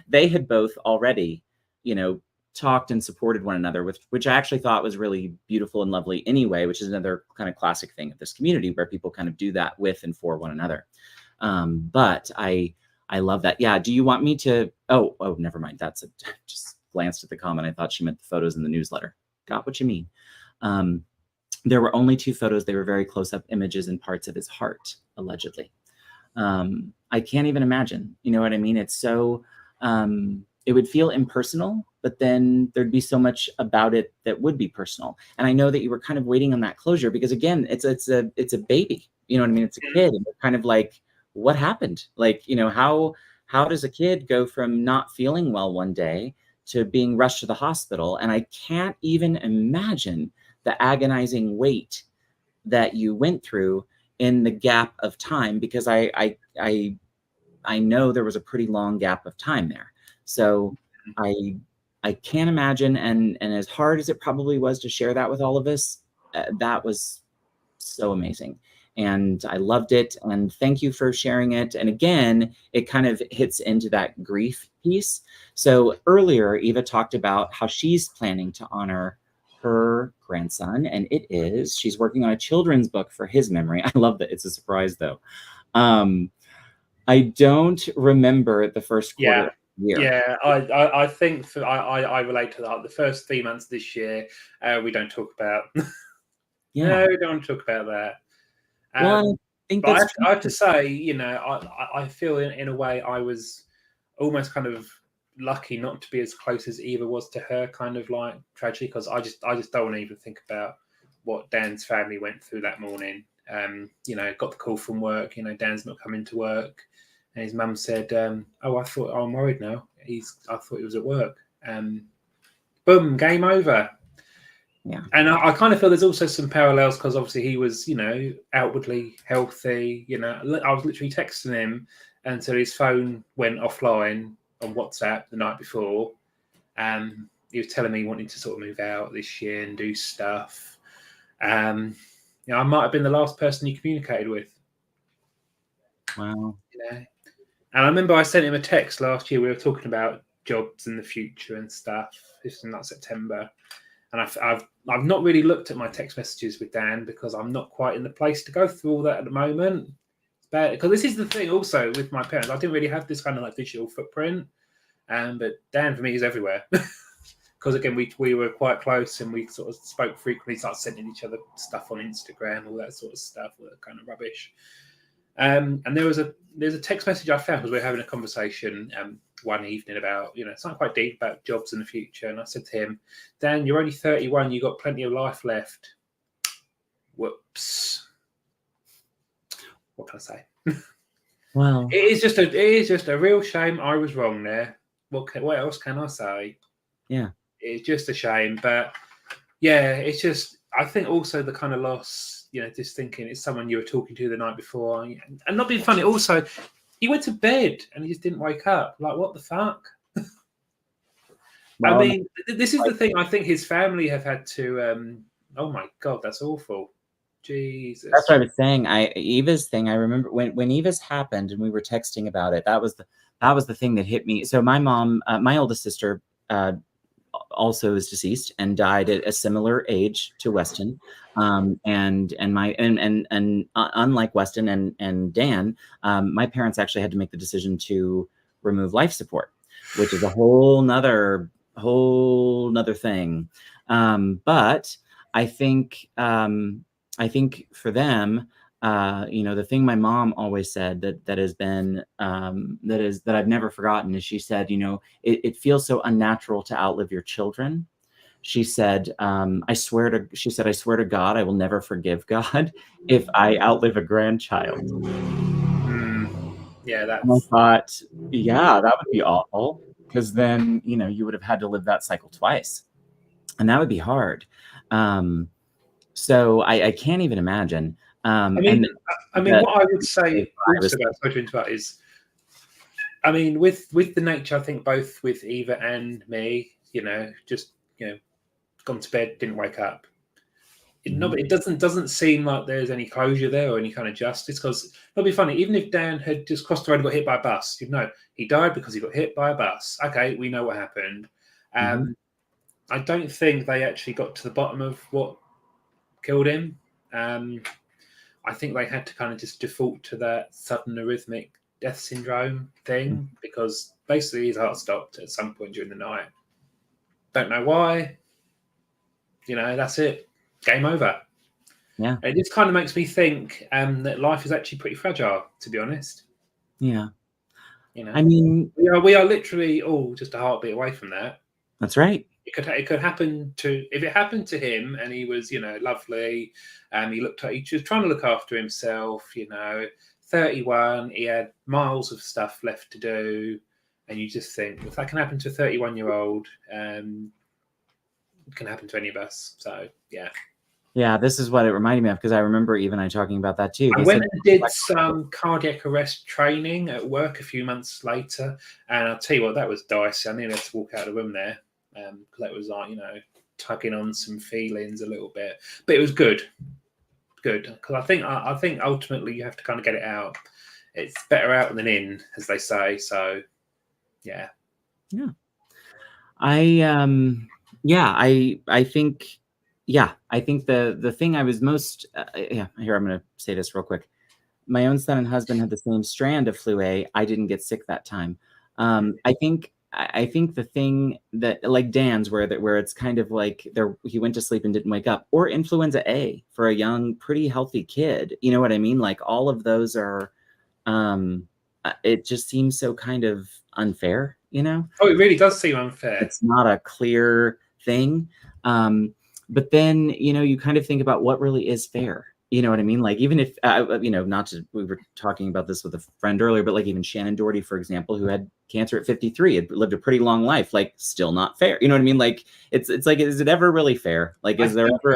Speaker 2: they had both already, talked and supported one another, which I actually thought was really beautiful and lovely anyway, which is another kind of classic thing of this community where people kind of do that with and for one another. But I love that. Yeah. Do you want me to? Oh, never mind. Just glanced at the comment. I thought she meant the photos in the newsletter. Got what you mean. There were only 2 photos. They were very close-up images and parts of his heart, allegedly. I can't even imagine. You know what I mean? It's so, it would feel impersonal, but then there'd be so much about it that would be personal. And I know that you were kind of waiting on that closure because, again, it's a baby. You know what I mean? It's a kid, and they're kind of like, what happened? Like, how does a kid go from not feeling well one day to being rushed to the hospital? And I can't even imagine the agonizing wait that you went through in the gap of time, because I know there was a pretty long gap of time there. So I can't imagine, and as hard as it probably was to share that with all of us, that was so amazing. And I loved it. And thank you for sharing it. And again, it kind of hits into that grief piece. So earlier, Eva talked about how she's planning to honor her grandson. And she's working on a children's book for his memory. I love that. It's a surprise, though. I don't remember the first quarter.
Speaker 3: Yeah. Yeah, I think I relate to that. The first 3 months this year, we don't talk about.
Speaker 2: Yeah.
Speaker 3: No, we don't talk about that.
Speaker 2: Well, I think
Speaker 3: but I have to say, I feel in a way I was almost kind of lucky not to be as close as Eva was to her kind of like tragedy, because I just don't want to even think about what Dan's family went through that morning. Got the call from work. Dan's not coming to work, and his mum said, I'm worried now. I thought he was at work. Boom, game over.
Speaker 2: Yeah.
Speaker 3: And I kind of feel there's also some parallels, because obviously he was, outwardly healthy. I was literally texting him until his phone went offline on WhatsApp the night before. He was telling me he wanted to sort of move out this year and do stuff. I might have been the last person he communicated with.
Speaker 2: Wow.
Speaker 3: And I remember I sent him a text last year. We were talking about jobs in the future and stuff. This was in like September. And I've not really looked at my text messages with Dan, because I'm not quite in the place to go through all that at the moment. But because this is the thing also with my parents, I didn't really have this kind of like digital footprint. But Dan for me is everywhere. Because again, we were quite close, and we sort of spoke frequently, started sending each other stuff on Instagram, all that sort of stuff, all that kind of rubbish. And there's a text message I found because we were having a conversation one evening about, something quite deep about jobs in the future. And I said to him, Dan, you're only 31. You've got plenty of life left. Whoops. What can I say?
Speaker 2: Well,
Speaker 3: it is just a real shame. I was wrong there. What else can I say?
Speaker 2: Yeah.
Speaker 3: It's just a shame. But yeah, it's just, I think also the kind of loss, just thinking it's someone you were talking to the night before, and not being funny. Also, he went to bed and he just didn't wake up. Like, what the fuck?
Speaker 2: Well,
Speaker 3: I mean, this is the thing. I think his family have had to. Oh my God, that's awful. Jesus.
Speaker 2: That's what I was saying. Eva's thing. I remember when Eva's happened and we were texting about it. That was the thing that hit me. So my mom, my oldest sister, also is deceased and died at a similar age to Weston. And unlike Weston and Dan, my parents actually had to make the decision to remove life support, which is a whole nother thing. But I think for them, the thing my mom always said that has been that I've never forgotten is, she said, it feels so unnatural to outlive your children. She said, I swear to God, I will never forgive God if I outlive a grandchild.
Speaker 3: Yeah, that's.
Speaker 2: And I thought, yeah, that would be awful, because then you would have had to live that cycle twice, and that would be hard. So I can't even imagine.
Speaker 3: I mean, what I would say also about is, I mean, with the nature, I think both with Eva and me, gone to bed, didn't wake up. It doesn't seem like there's any closure there or any kind of justice, because it'll be funny, even if Dan had just crossed the road and got hit by a bus, you'd know he died because he got hit by a bus. Okay, we know what happened. I don't think they actually got to the bottom of what killed him. I think they had to kind of just default to that sudden arrhythmic death syndrome thing, because basically his heart stopped at some point during the night. Don't know why. That's it. Game over.
Speaker 2: Yeah.
Speaker 3: It just kind of makes me think that life is actually pretty fragile, to be honest.
Speaker 2: Yeah.
Speaker 3: I mean, we are literally all just a heartbeat away from that.
Speaker 2: That's right.
Speaker 3: It could happen if it happened to him, and he was, lovely, and he was trying to look after himself, 31, he had miles of stuff left to do, and you just think, if that can happen to a 31-year-old, it can happen to any of us. So, yeah.
Speaker 2: Yeah, this is what it reminded me of, because I remember even I talking about that too.
Speaker 3: I went and did some cardiac arrest training at work a few months later, and I'll tell you what, that was dicey. I nearly had to walk out of the room there, because that was like, tugging on some feelings a little bit. But it was good, because I think ultimately you have to kind of get it out. It's better out than in, as they say. So, yeah.
Speaker 2: I think the thing I was most here, I'm going to say this real quick. My own son and husband had the same strand of flu A. I didn't get sick that time. I think the thing that, like Dan's, where it's kind of like he went to sleep and didn't wake up, or influenza A for a young, pretty healthy kid. You know what I mean? Like, all of those are, it just seems so kind of unfair,
Speaker 3: Oh, it really does seem unfair.
Speaker 2: It's not a clear thing. But then, you kind of think about what really is fair. You know what I mean? Like, even if, we were talking about this with a friend earlier, but like even Shannon Doherty, for example, who had cancer at 53, had lived a pretty long life, like, still not fair. You know what I mean? Like, it's like, is it ever really fair? Like, is there ever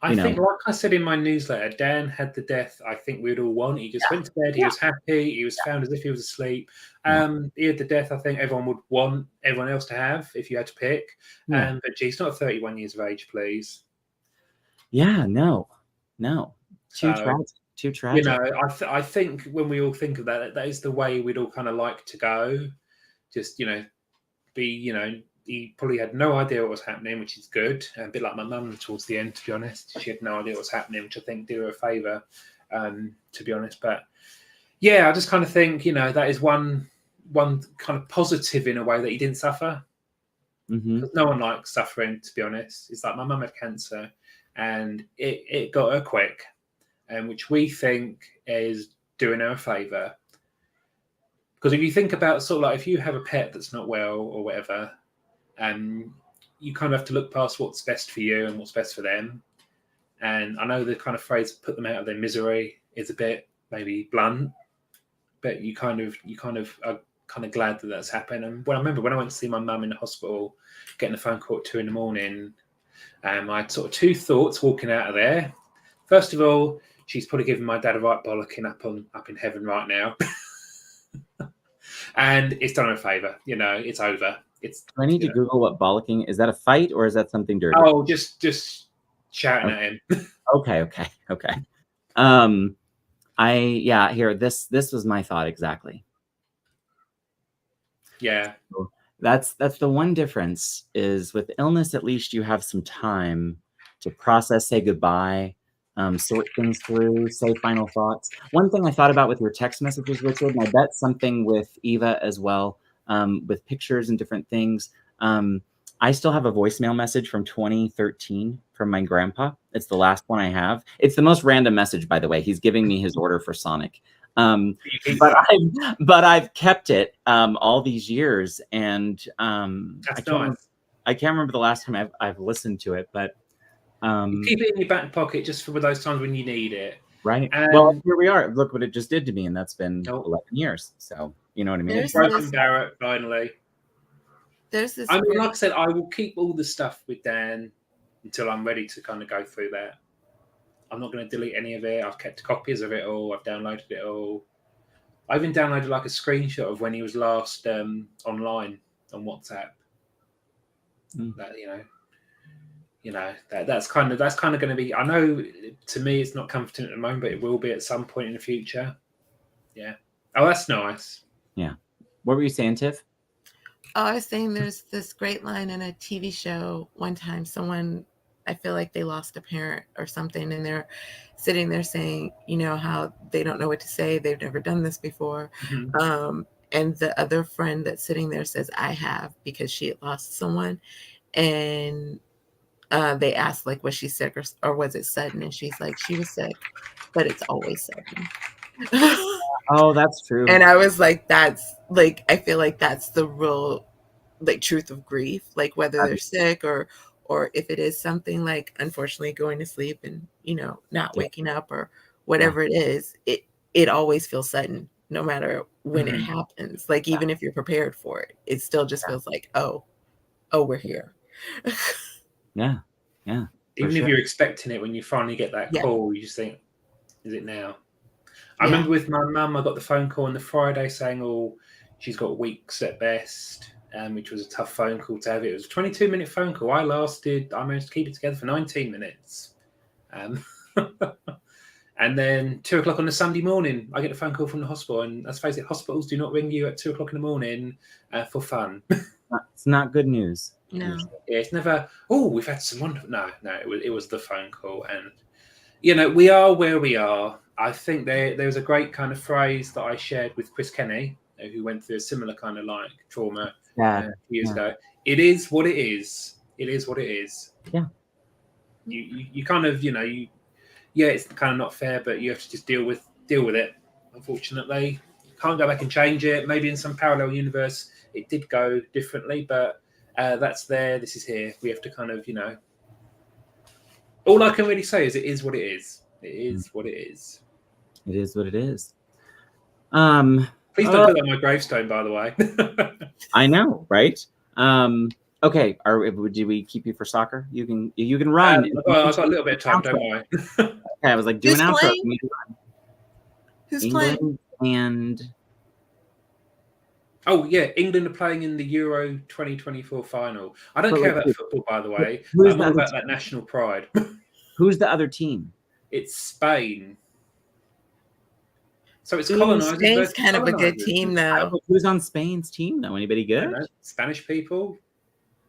Speaker 3: I think, like I said in my newsletter, Dan had the death I think we'd all want. He just went to bed. He was happy. He was found as if he was asleep. He had the death I think everyone would want everyone else to have if you had to pick. But geez, not 31 years of age, please.
Speaker 2: Yeah, no. Too tragic.
Speaker 3: I think when we all think of that is the way we'd all kind of like to go. Just, he probably had no idea what was happening, which is good. A bit like my mum towards the end, to be honest. She had no idea what was happening, which I think did her a favour, to be honest. But yeah, I just kind of think, that is one kind of positive in a way that he didn't suffer. Because no one likes suffering, to be honest. It's like my mum had cancer and it got her quick, and which we think is doing her a favour. Because if you think about sort of like if you have a pet that's not well or whatever, you kind of have to look past what's best for you and what's best for them. And I know the kind of phrase "put them out of their misery" is a bit maybe blunt, but you kind of are kind of glad that that's happened. And I remember when I went to see my mum in the hospital, getting a phone call at 2 a.m, I had sort of two thoughts walking out of there. First of all, she's probably giving my dad a right bollocking up in heaven right now. And it's done her a favour, it's over. Do
Speaker 2: I need to Google what bollocking is? That a fight or is that something dirty?
Speaker 3: Oh, just shouting at him.
Speaker 2: Okay. Here, this was my thought exactly.
Speaker 3: Yeah.
Speaker 2: So that's the one difference is with illness, at least you have some time to process, say goodbye, sort things through, say final thoughts. One thing I thought about with your text messages, Richard, and I bet something with Eva as well, with pictures and different things. I still have a voicemail message from 2013 from my grandpa. It's the last one I have. It's the most random message, by the way. He's giving me his order for Sonic. But I've kept it all these years, and I can't remember the last time I've listened to it, but
Speaker 3: you keep it in your back pocket just for those times when you need it.
Speaker 2: Right. Well, here we are. Look what it just did to me, and that's been 11 years. So you know what I mean.
Speaker 3: It's broken Barrett finally.
Speaker 1: There's this.
Speaker 3: Like I said, I will keep all the stuff with Dan until I'm ready to kind of go through that. I'm not going to delete any of it. I've kept copies of it all. I've downloaded it all. I even downloaded like a screenshot of when he was last online on WhatsApp. That that's kind of going to be. I know to me it's not comforting at the moment, but it will be at some point in the future. Yeah. Oh, that's nice.
Speaker 2: Yeah. What were you saying, Tiff?
Speaker 1: Oh, I was saying there's this great line in a TV show one time. Someone, I feel like they lost a parent or something, and they're sitting there saying, how they don't know what to say. They've never done this before.
Speaker 3: Mm-hmm.
Speaker 1: And the other friend that's sitting there says, I have, because she had lost someone. And they asked, like, was she sick or was it sudden? And she's like, she was sick, but it's always sudden.
Speaker 2: Oh, that's true.
Speaker 1: And I was like, that's like, I feel like that's the real like truth of grief, like whether they're sick or if it is something like unfortunately going to sleep and not waking up or whatever it is, it always feels sudden no matter when it happens. Like even if you're prepared for it, it still just feels like, oh, we're here.
Speaker 2: Yeah.
Speaker 3: Even if you're expecting it, when you finally get that call, you just think, is it now? I remember with my mum, I got the phone call on the Friday saying, oh, she's got weeks at best, which was a tough phone call to have. It was a 22-minute phone call. I managed to keep it together for 19 minutes. And then 2 o'clock on a Sunday morning, I get a phone call from the hospital. And let's face it, hospitals do not ring you at 2 o'clock in the morning for fun.
Speaker 2: It's not good news.
Speaker 1: No.
Speaker 3: Yeah, it's never, oh, we've had some wonderful. No, it was the phone call. And, we are where we are. I think there was a great kind of phrase that I shared with Chris Kenny, who went through a similar kind of like trauma years ago. It is what it is. It is what it is.
Speaker 2: Yeah.
Speaker 3: You kind of, it's kind of not fair, but you have to just deal with it. Unfortunately, you can't go back and change it. Maybe in some parallel universe it did go differently, but that's there. This is here. We have to kind of, all I can really say is it is what it is. It is what it is.
Speaker 2: It is what it is.
Speaker 3: Please don't put that on my gravestone, by the way.
Speaker 2: I know, right? Okay. Do we keep you for soccer? You can run.
Speaker 3: I've got a little bit of time. Don't worry.
Speaker 2: Okay, I was like, do an outro.
Speaker 1: Who's
Speaker 2: England
Speaker 1: playing?
Speaker 2: And
Speaker 3: oh yeah, England are playing in the Euro 2024 final. I don't care about football, by the way. I'm all about that national pride.
Speaker 2: Who's the other team?
Speaker 3: It's Spain. So it's colonizers.
Speaker 1: Spain's kind of a good team, though.
Speaker 2: Who's on Spain's team, though? Anybody good?
Speaker 3: Spanish people.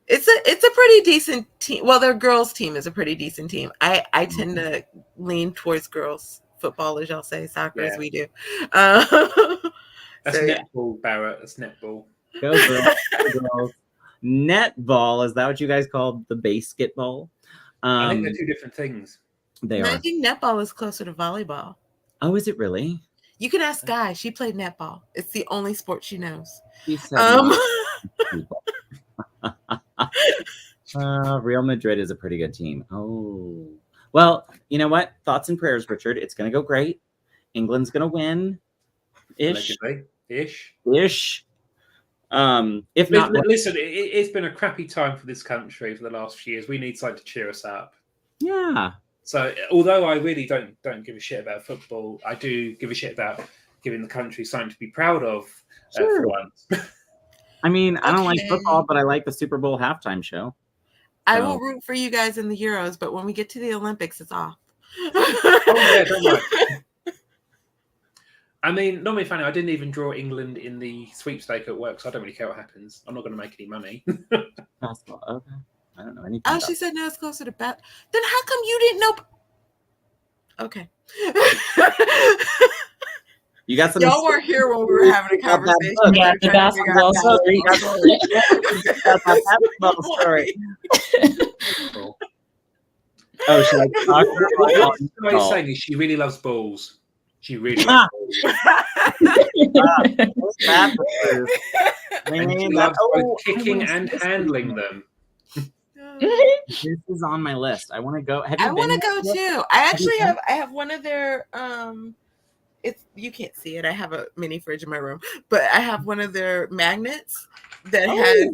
Speaker 1: It's a pretty decent team. Well, their girls' team is a pretty decent team. I tend to lean towards girls football, as y'all say, soccer as we do.
Speaker 3: That's netball, Barrett. That's netball.
Speaker 2: Go girls. Netball, is that what you guys call the basketball?
Speaker 3: I think they're two different things.
Speaker 2: They are.
Speaker 1: I think netball is closer to volleyball.
Speaker 2: Oh, is it really?
Speaker 1: You can ask Guy. She played netball. It's the only sport she knows.
Speaker 2: Real Madrid is a pretty good team. Oh, well, you know what? Thoughts and prayers, Richard. It's going to go great. England's going to win. Ish. If not,
Speaker 3: listen, it's been a crappy time for this country for the last few years. We need something to cheer us up.
Speaker 2: Yeah.
Speaker 3: So, although I really don't give a shit about football, I do give a shit about giving the country something to be proud of. For once.
Speaker 2: I mean, I don't like football, but I like the Super Bowl halftime show.
Speaker 1: I will root for you guys in the Euros, but when we get to the Olympics, it's off.
Speaker 3: Oh yeah, don't worry. I mean, not being funny, I didn't even draw England in the sweepstake at work, so I don't really care what happens. I'm not going to make any money.
Speaker 2: Basketball, okay. I don't know anything.
Speaker 1: Oh, she said no, it's closer to bat. Then how come you didn't know? Okay.
Speaker 2: You got some.
Speaker 1: Y'all weren't here when we were having a conversation.
Speaker 4: Yeah, the basketball
Speaker 2: story. Oh, she likes soccer.
Speaker 3: What I'm saying is she really loves balls. She really loves balls. And she loves both kicking and handling them.
Speaker 2: This is on my list. I want to go.
Speaker 1: I want to go too. I actually have one of their you can't see it. I have a mini fridge in my room, but I have one of their magnets that has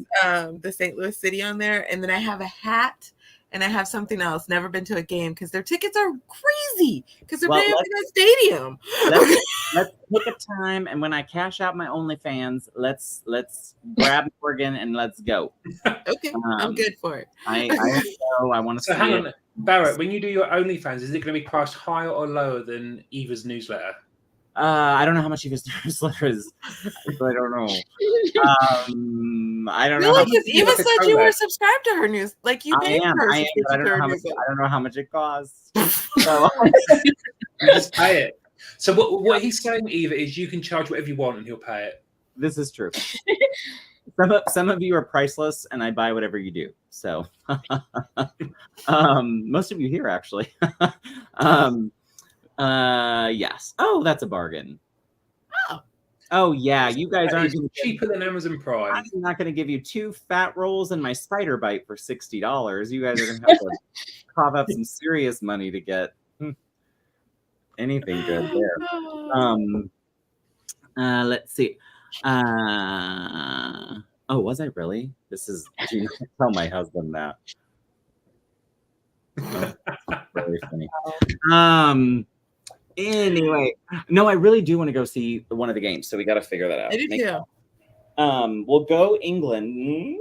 Speaker 1: the St. Louis City on there, and then I have a hat and I have something else. Never been to a game because their tickets are crazy because they're
Speaker 2: Well,
Speaker 1: paying for that stadium.
Speaker 2: Let's pick a time, and when I cash out my OnlyFans, let's grab Morgan and let's go.
Speaker 1: Okay, I'm good for it.
Speaker 2: I want to
Speaker 3: So
Speaker 2: see
Speaker 3: hang
Speaker 2: it.
Speaker 3: on, Barrett. When you do your OnlyFans, is it going to be priced higher or lower than Eva's newsletter?
Speaker 2: I don't know how much Eva's newsletter is. So I don't know. I don't know.
Speaker 1: Really?
Speaker 2: How much,
Speaker 1: Because Eva said you were subscribed to her news. Like you paid for her
Speaker 2: I am, but I don't know how much.
Speaker 1: newsletter.
Speaker 2: I don't know how much it costs. So
Speaker 3: You just pay it. So what he's saying, Eva, is you can charge whatever you want and he'll pay it.
Speaker 2: this is true. Some of you are priceless, and I buy whatever you do. So, most of you here actually. Yes. Oh, that's a bargain. Oh yeah, you guys aren't
Speaker 3: cheaper than Amazon Prime.
Speaker 2: I'm not going to give you 2 fat rolls and my spider bite for $60. You guys are going to have to cough up some serious money to get anything good there. Let's see. Oh, was I really? This is. You tell my husband that. Oh, very funny. Anyway, no, I really do want to go see one of the games, so we got to figure that out.
Speaker 1: I do too.
Speaker 2: We'll go England.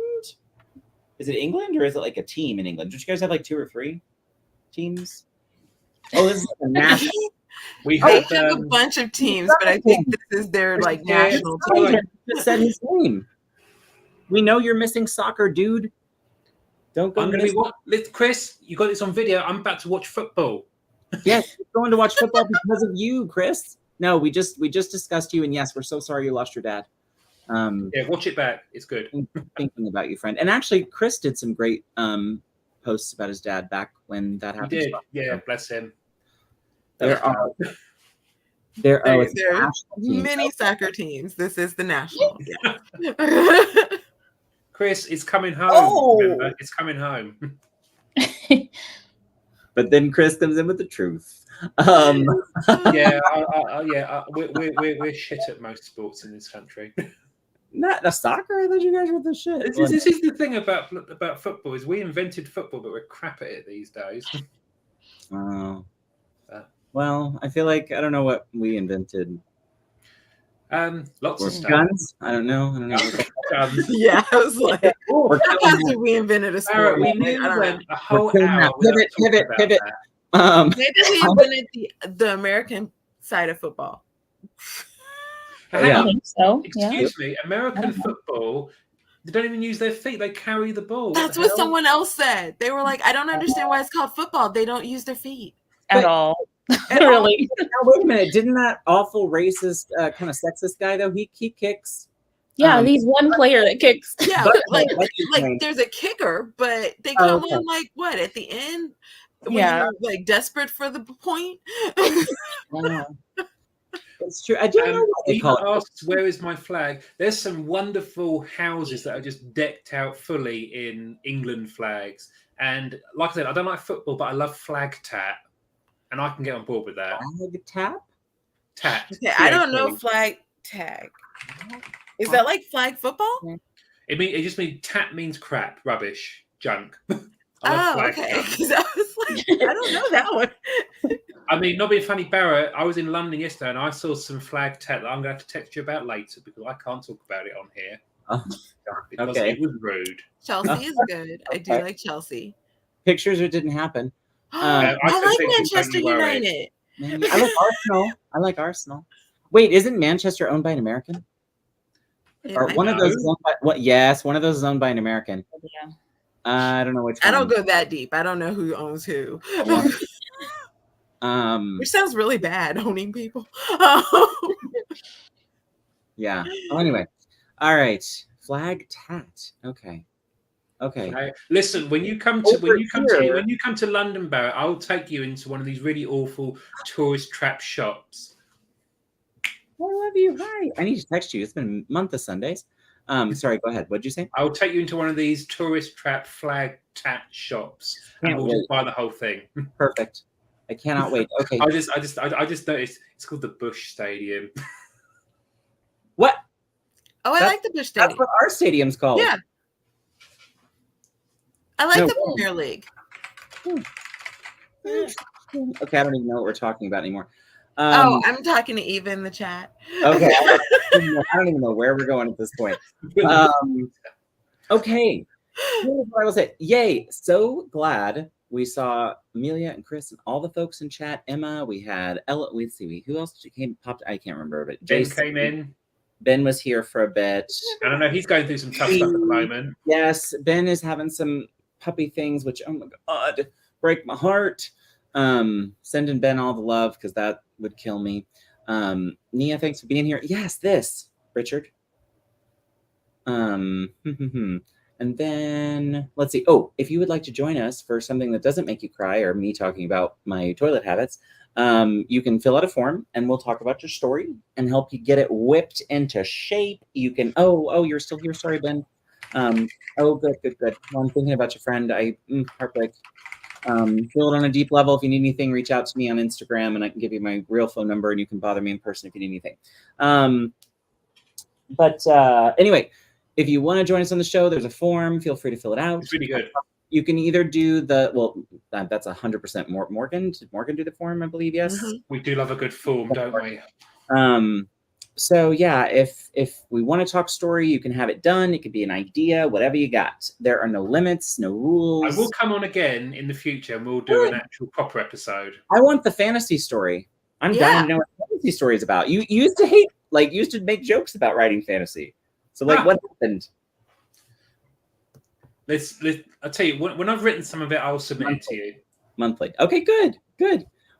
Speaker 2: Is it England or is it like a team in England? Don't you guys have like 2 or 3 teams? Oh, this is like a national.
Speaker 3: We
Speaker 1: have a bunch of teams, but I think this is their like national team.
Speaker 2: Just said his name. We know you're missing soccer, dude. Don't go.
Speaker 3: I'm going to be Chris. You got this on video. I'm about to watch football.
Speaker 2: Yes, we're going to watch football because of you, Chris. No, we just discussed you, and yes, we're so sorry you lost your dad.
Speaker 3: Yeah, watch it back. It's good.
Speaker 2: Thinking about you, friend. And actually, Chris did some great posts about his dad back when that happened.
Speaker 3: He did. Yeah, bless him.
Speaker 2: There are
Speaker 1: many soccer teams. This is the national. Yeah.
Speaker 3: Chris, it's coming home.
Speaker 2: Oh.
Speaker 3: Remember? It's coming home.
Speaker 2: But then Chris comes in with the truth.
Speaker 3: Yeah, we're shit at most sports in this country.
Speaker 2: Not the soccer. I thought you guys were the shit.
Speaker 3: This is the thing about football is we invented football, but we're crap at it these days.
Speaker 2: Oh. Well, I feel like I don't know what we invented.
Speaker 3: Lots of stuff.
Speaker 2: Guns? I don't know.
Speaker 1: Yeah, I was like, we invented a sport.
Speaker 3: We went a whole hour.
Speaker 2: Pivot.
Speaker 1: Maybe we invented the American side of football.
Speaker 4: I think so.
Speaker 3: Excuse me, American football. They don't even use their feet; they carry the ball.
Speaker 1: That's what someone else said. They were like, "I don't understand why it's called football. They don't use their feet
Speaker 4: at all." Really?
Speaker 2: Now, wait a minute! Didn't that awful racist, kind of sexist guy though? He kicks.
Speaker 4: Yeah, he's one player that kicks.
Speaker 1: Yeah, like there's a kicker, but they come in like what at the end? When you're like desperate for the point.
Speaker 2: It's true. I don't know what they call it.
Speaker 3: Asks, where is my flag? There's some wonderful houses that are just decked out fully in England flags. And like I said, I don't like football, but I love flag tat. And I can get on board with that.
Speaker 2: Flag tap?
Speaker 3: Tat.
Speaker 1: Okay, I don't know flag tag. Is that like flag football?
Speaker 3: It just means tat means crap, rubbish, junk.
Speaker 1: Okay. Because I was like, I don't know that one.
Speaker 3: I mean, not being funny, Barrett, I was in London yesterday and I saw some flag tat that I'm going to have to text you about later because I can't talk about it on here. Because it was rude.
Speaker 1: Chelsea is good. I do like Chelsea.
Speaker 2: Pictures, it didn't happen.
Speaker 1: I like Manchester United.
Speaker 2: I like Arsenal. Wait, isn't Manchester owned by an American? Or one of those is owned by, yes, one of those is owned by an American.
Speaker 4: Yeah.
Speaker 2: I don't know which one.
Speaker 1: I don't go that deep. I don't know who owns who. Which sounds really bad, owning people.
Speaker 2: Yeah. Oh, anyway. All right. Flag tat. Okay.
Speaker 3: Listen, when you come to London, Barrett, I'll take you into one of these really awful tourist trap shops.
Speaker 2: I love you. Hi. I need to text you. It's been a month of Sundays. Sorry, go ahead. What'd you say?
Speaker 3: I'll take you into one of these tourist trap flag tat shops and we'll just buy the whole thing.
Speaker 2: Perfect. I cannot wait. Okay.
Speaker 3: I just noticed it's called the Bush Stadium.
Speaker 2: What?
Speaker 1: Oh, I like the Bush Stadium.
Speaker 2: That's what our stadium's called.
Speaker 1: Yeah. I like the Premier League.
Speaker 2: Okay, I don't even know what we're talking about anymore.
Speaker 1: I'm talking to Eva in the chat.
Speaker 2: Okay, I don't even know where we're going at this point. Okay, here's what I will say. Yay! So glad we saw Amelia and Chris and all the folks in chat. Emma, we had Ella. Let's see, who else popped? I can't remember, but
Speaker 3: Ben
Speaker 2: Jason
Speaker 3: came in.
Speaker 2: Ben was here for a bit.
Speaker 3: I don't know. He's going through some tough stuff at the moment.
Speaker 2: Yes, Ben is having some puppy things, which, oh my God, break my heart. Sending Ben all the love because that would kill me. Nia, thanks for being here. Yes, this, Richard. And then let's see. Oh, if you would like to join us for something that doesn't make you cry or me talking about my toilet habits, you can fill out a form and we'll talk about your story and help you get it whipped into shape. You can, oh, you're still here. Sorry, Ben. Oh, good. Well, I'm thinking about your friend. Heartbreak. Feel it on a deep level. If you need anything, reach out to me on Instagram and I can give you my real phone number and you can bother me in person if you need anything. But anyway, if you want to join us on the show, there's a form. Feel free to fill it out.
Speaker 3: It's really good.
Speaker 2: You can either do that's 100% Morgan. Did Morgan do the form? I believe, yes.
Speaker 1: Mm-hmm.
Speaker 3: We do love a good form, don't we?
Speaker 2: So yeah, if we want to talk story, you can have it done. It could be an idea, whatever you got. There are no limits, no rules.
Speaker 3: I will come on again in the future and we'll do an actual proper episode.
Speaker 2: I want the fantasy story. I'm down to know what the fantasy story is about. You used to hate, you used to make jokes about writing fantasy. So what happened?
Speaker 3: I'll tell you, when I've written some of it, I'll submit it to you.
Speaker 2: Monthly. Okay, good.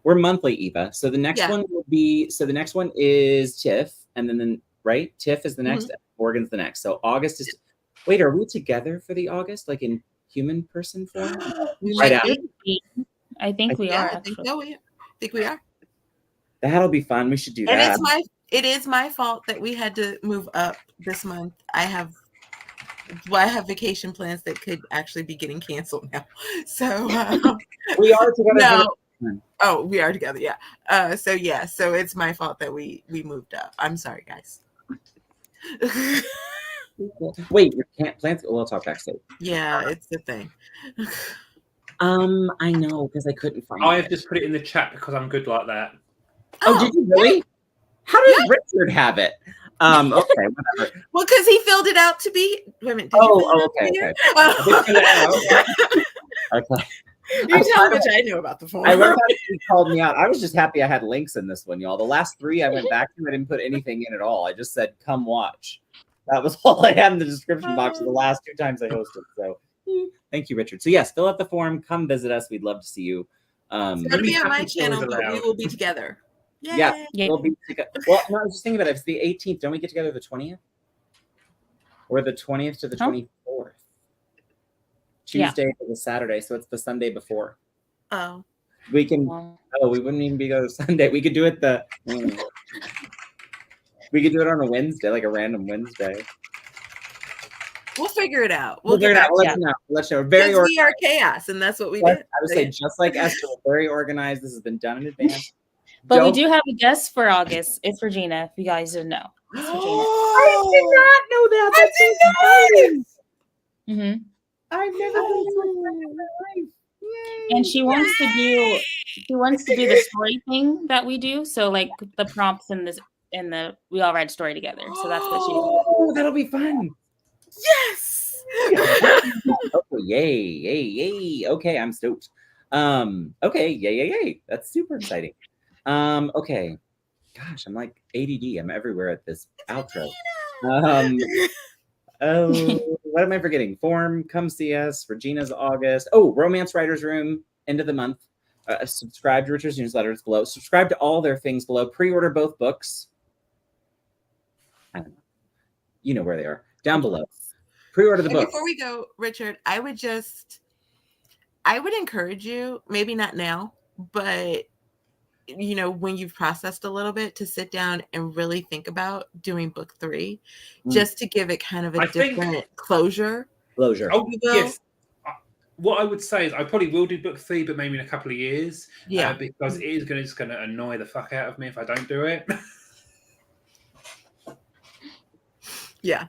Speaker 2: We're monthly, Eva. So the next one will be, the next one is Tiff, and then right? Tiff is the next, Morgan's the next. So August is, wait, are we together for the August, like in human person form?
Speaker 4: I think we are.
Speaker 1: I think we are.
Speaker 2: That'll be fun. We should do that.
Speaker 1: And it is my fault that we had to move up this month. I have vacation plans that could actually be getting canceled now. So
Speaker 2: we are together.
Speaker 1: No. We are together. Yeah. So it's my fault that we moved up. I'm sorry, guys.
Speaker 2: Wait, your plans? We'll talk backstage.
Speaker 1: Yeah, it's the thing.
Speaker 2: I know because I couldn't find.
Speaker 3: I have just put it in the chat because I'm good like that.
Speaker 2: Oh, did you really? How did Richard have it? Okay, whatever.
Speaker 1: Well, because he filled it out to be. Wait a minute.
Speaker 2: Okay. Okay.
Speaker 1: You tell how much I know about the form.
Speaker 2: I went back and he called me out. I was just happy I had links in this one, y'all. The last 3 I went back to, I didn't put anything in at all. I just said, "Come watch." That was all I had in the description box for the last 2 times I hosted. So, thank you, Richard. So yes, fill out the form. Come visit us. We'd love to see you.
Speaker 1: It'll be on my channel, but we will be together. Yay.
Speaker 2: Yeah, we'll be together. Well, no, I was just thinking about it. It's the 18th. Don't we get together the 20th? Or the 20th to the 24th? Tuesday to the Saturday, so it's the Sunday before.
Speaker 1: Oh.
Speaker 2: We can. We wouldn't even be go Sunday. We could do it we could do it on a Wednesday, like a random Wednesday.
Speaker 1: We'll figure it out.
Speaker 2: We'll figure it out. We'll let you know. Very organized.
Speaker 1: We are chaos, and that's what we did.
Speaker 2: I would say just like Esther, we're very organized. This has been done in advance.
Speaker 4: But we do have a guest for August. It's Regina, if you guys didn't know. It's Regina.
Speaker 2: I did not know that. That's so nice. I've never been so excited in my life. Yay.
Speaker 4: And she wants to do the story thing that we do. So like the prompts and we all write a story together. So that's what she did.
Speaker 2: Oh, that'll be fun.
Speaker 1: Yes.
Speaker 2: Oh, yay. Okay, I'm stoked. Okay, yay. That's super exciting. Okay. Gosh, I'm like ADD. I'm everywhere at this outro. What am I forgetting? Form, come see us. Regina's August. Oh, Romance Writers Room, end of the month. Subscribe to Richard's newsletters below. Subscribe to all their things below. Pre-order both books. I don't know. You know where they are. Down below. Pre-order the book.
Speaker 1: Before we go, Richard, I would encourage you, maybe not now, but when you've processed a little bit, to sit down and really think about doing book 3, just to give it kind of a different closure.
Speaker 3: Oh, yes. What I would say is I probably will do book 3, but maybe in a couple of years.
Speaker 1: Yeah.
Speaker 3: Because it is just going to annoy the fuck out of me if I don't do it.
Speaker 1: Yeah.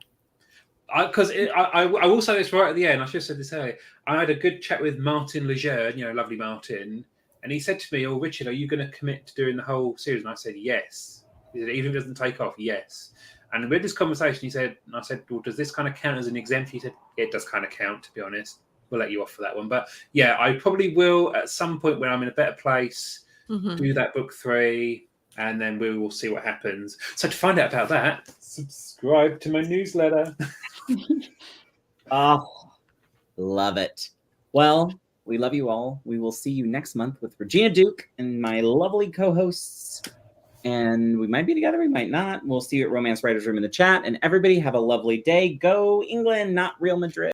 Speaker 3: Because I will say this right at the end. I should have said this earlier. I had a good chat with Martin Lejeune, lovely Martin, and he said to me, "Oh, Richard, are you going to commit to doing the whole series?" And I said, "Yes." He said, "Even if it doesn't take off, yes." And with this conversation, I said, "Well, does this kind of count as an exemption?" He said, "Yeah, it does kind of count, to be honest. We'll let you off for that one." But yeah, I probably will at some point when I'm in a better place do that book 3, and then we will see what happens. So to find out about that, subscribe to my newsletter.
Speaker 2: Oh, love it. Well, we love you all. We will see you next month with Regina Duke and my lovely co-hosts. And we might be together, we might not. We'll see you at Romance Writers Room in the chat. And everybody have a lovely day. Go England, not Real Madrid.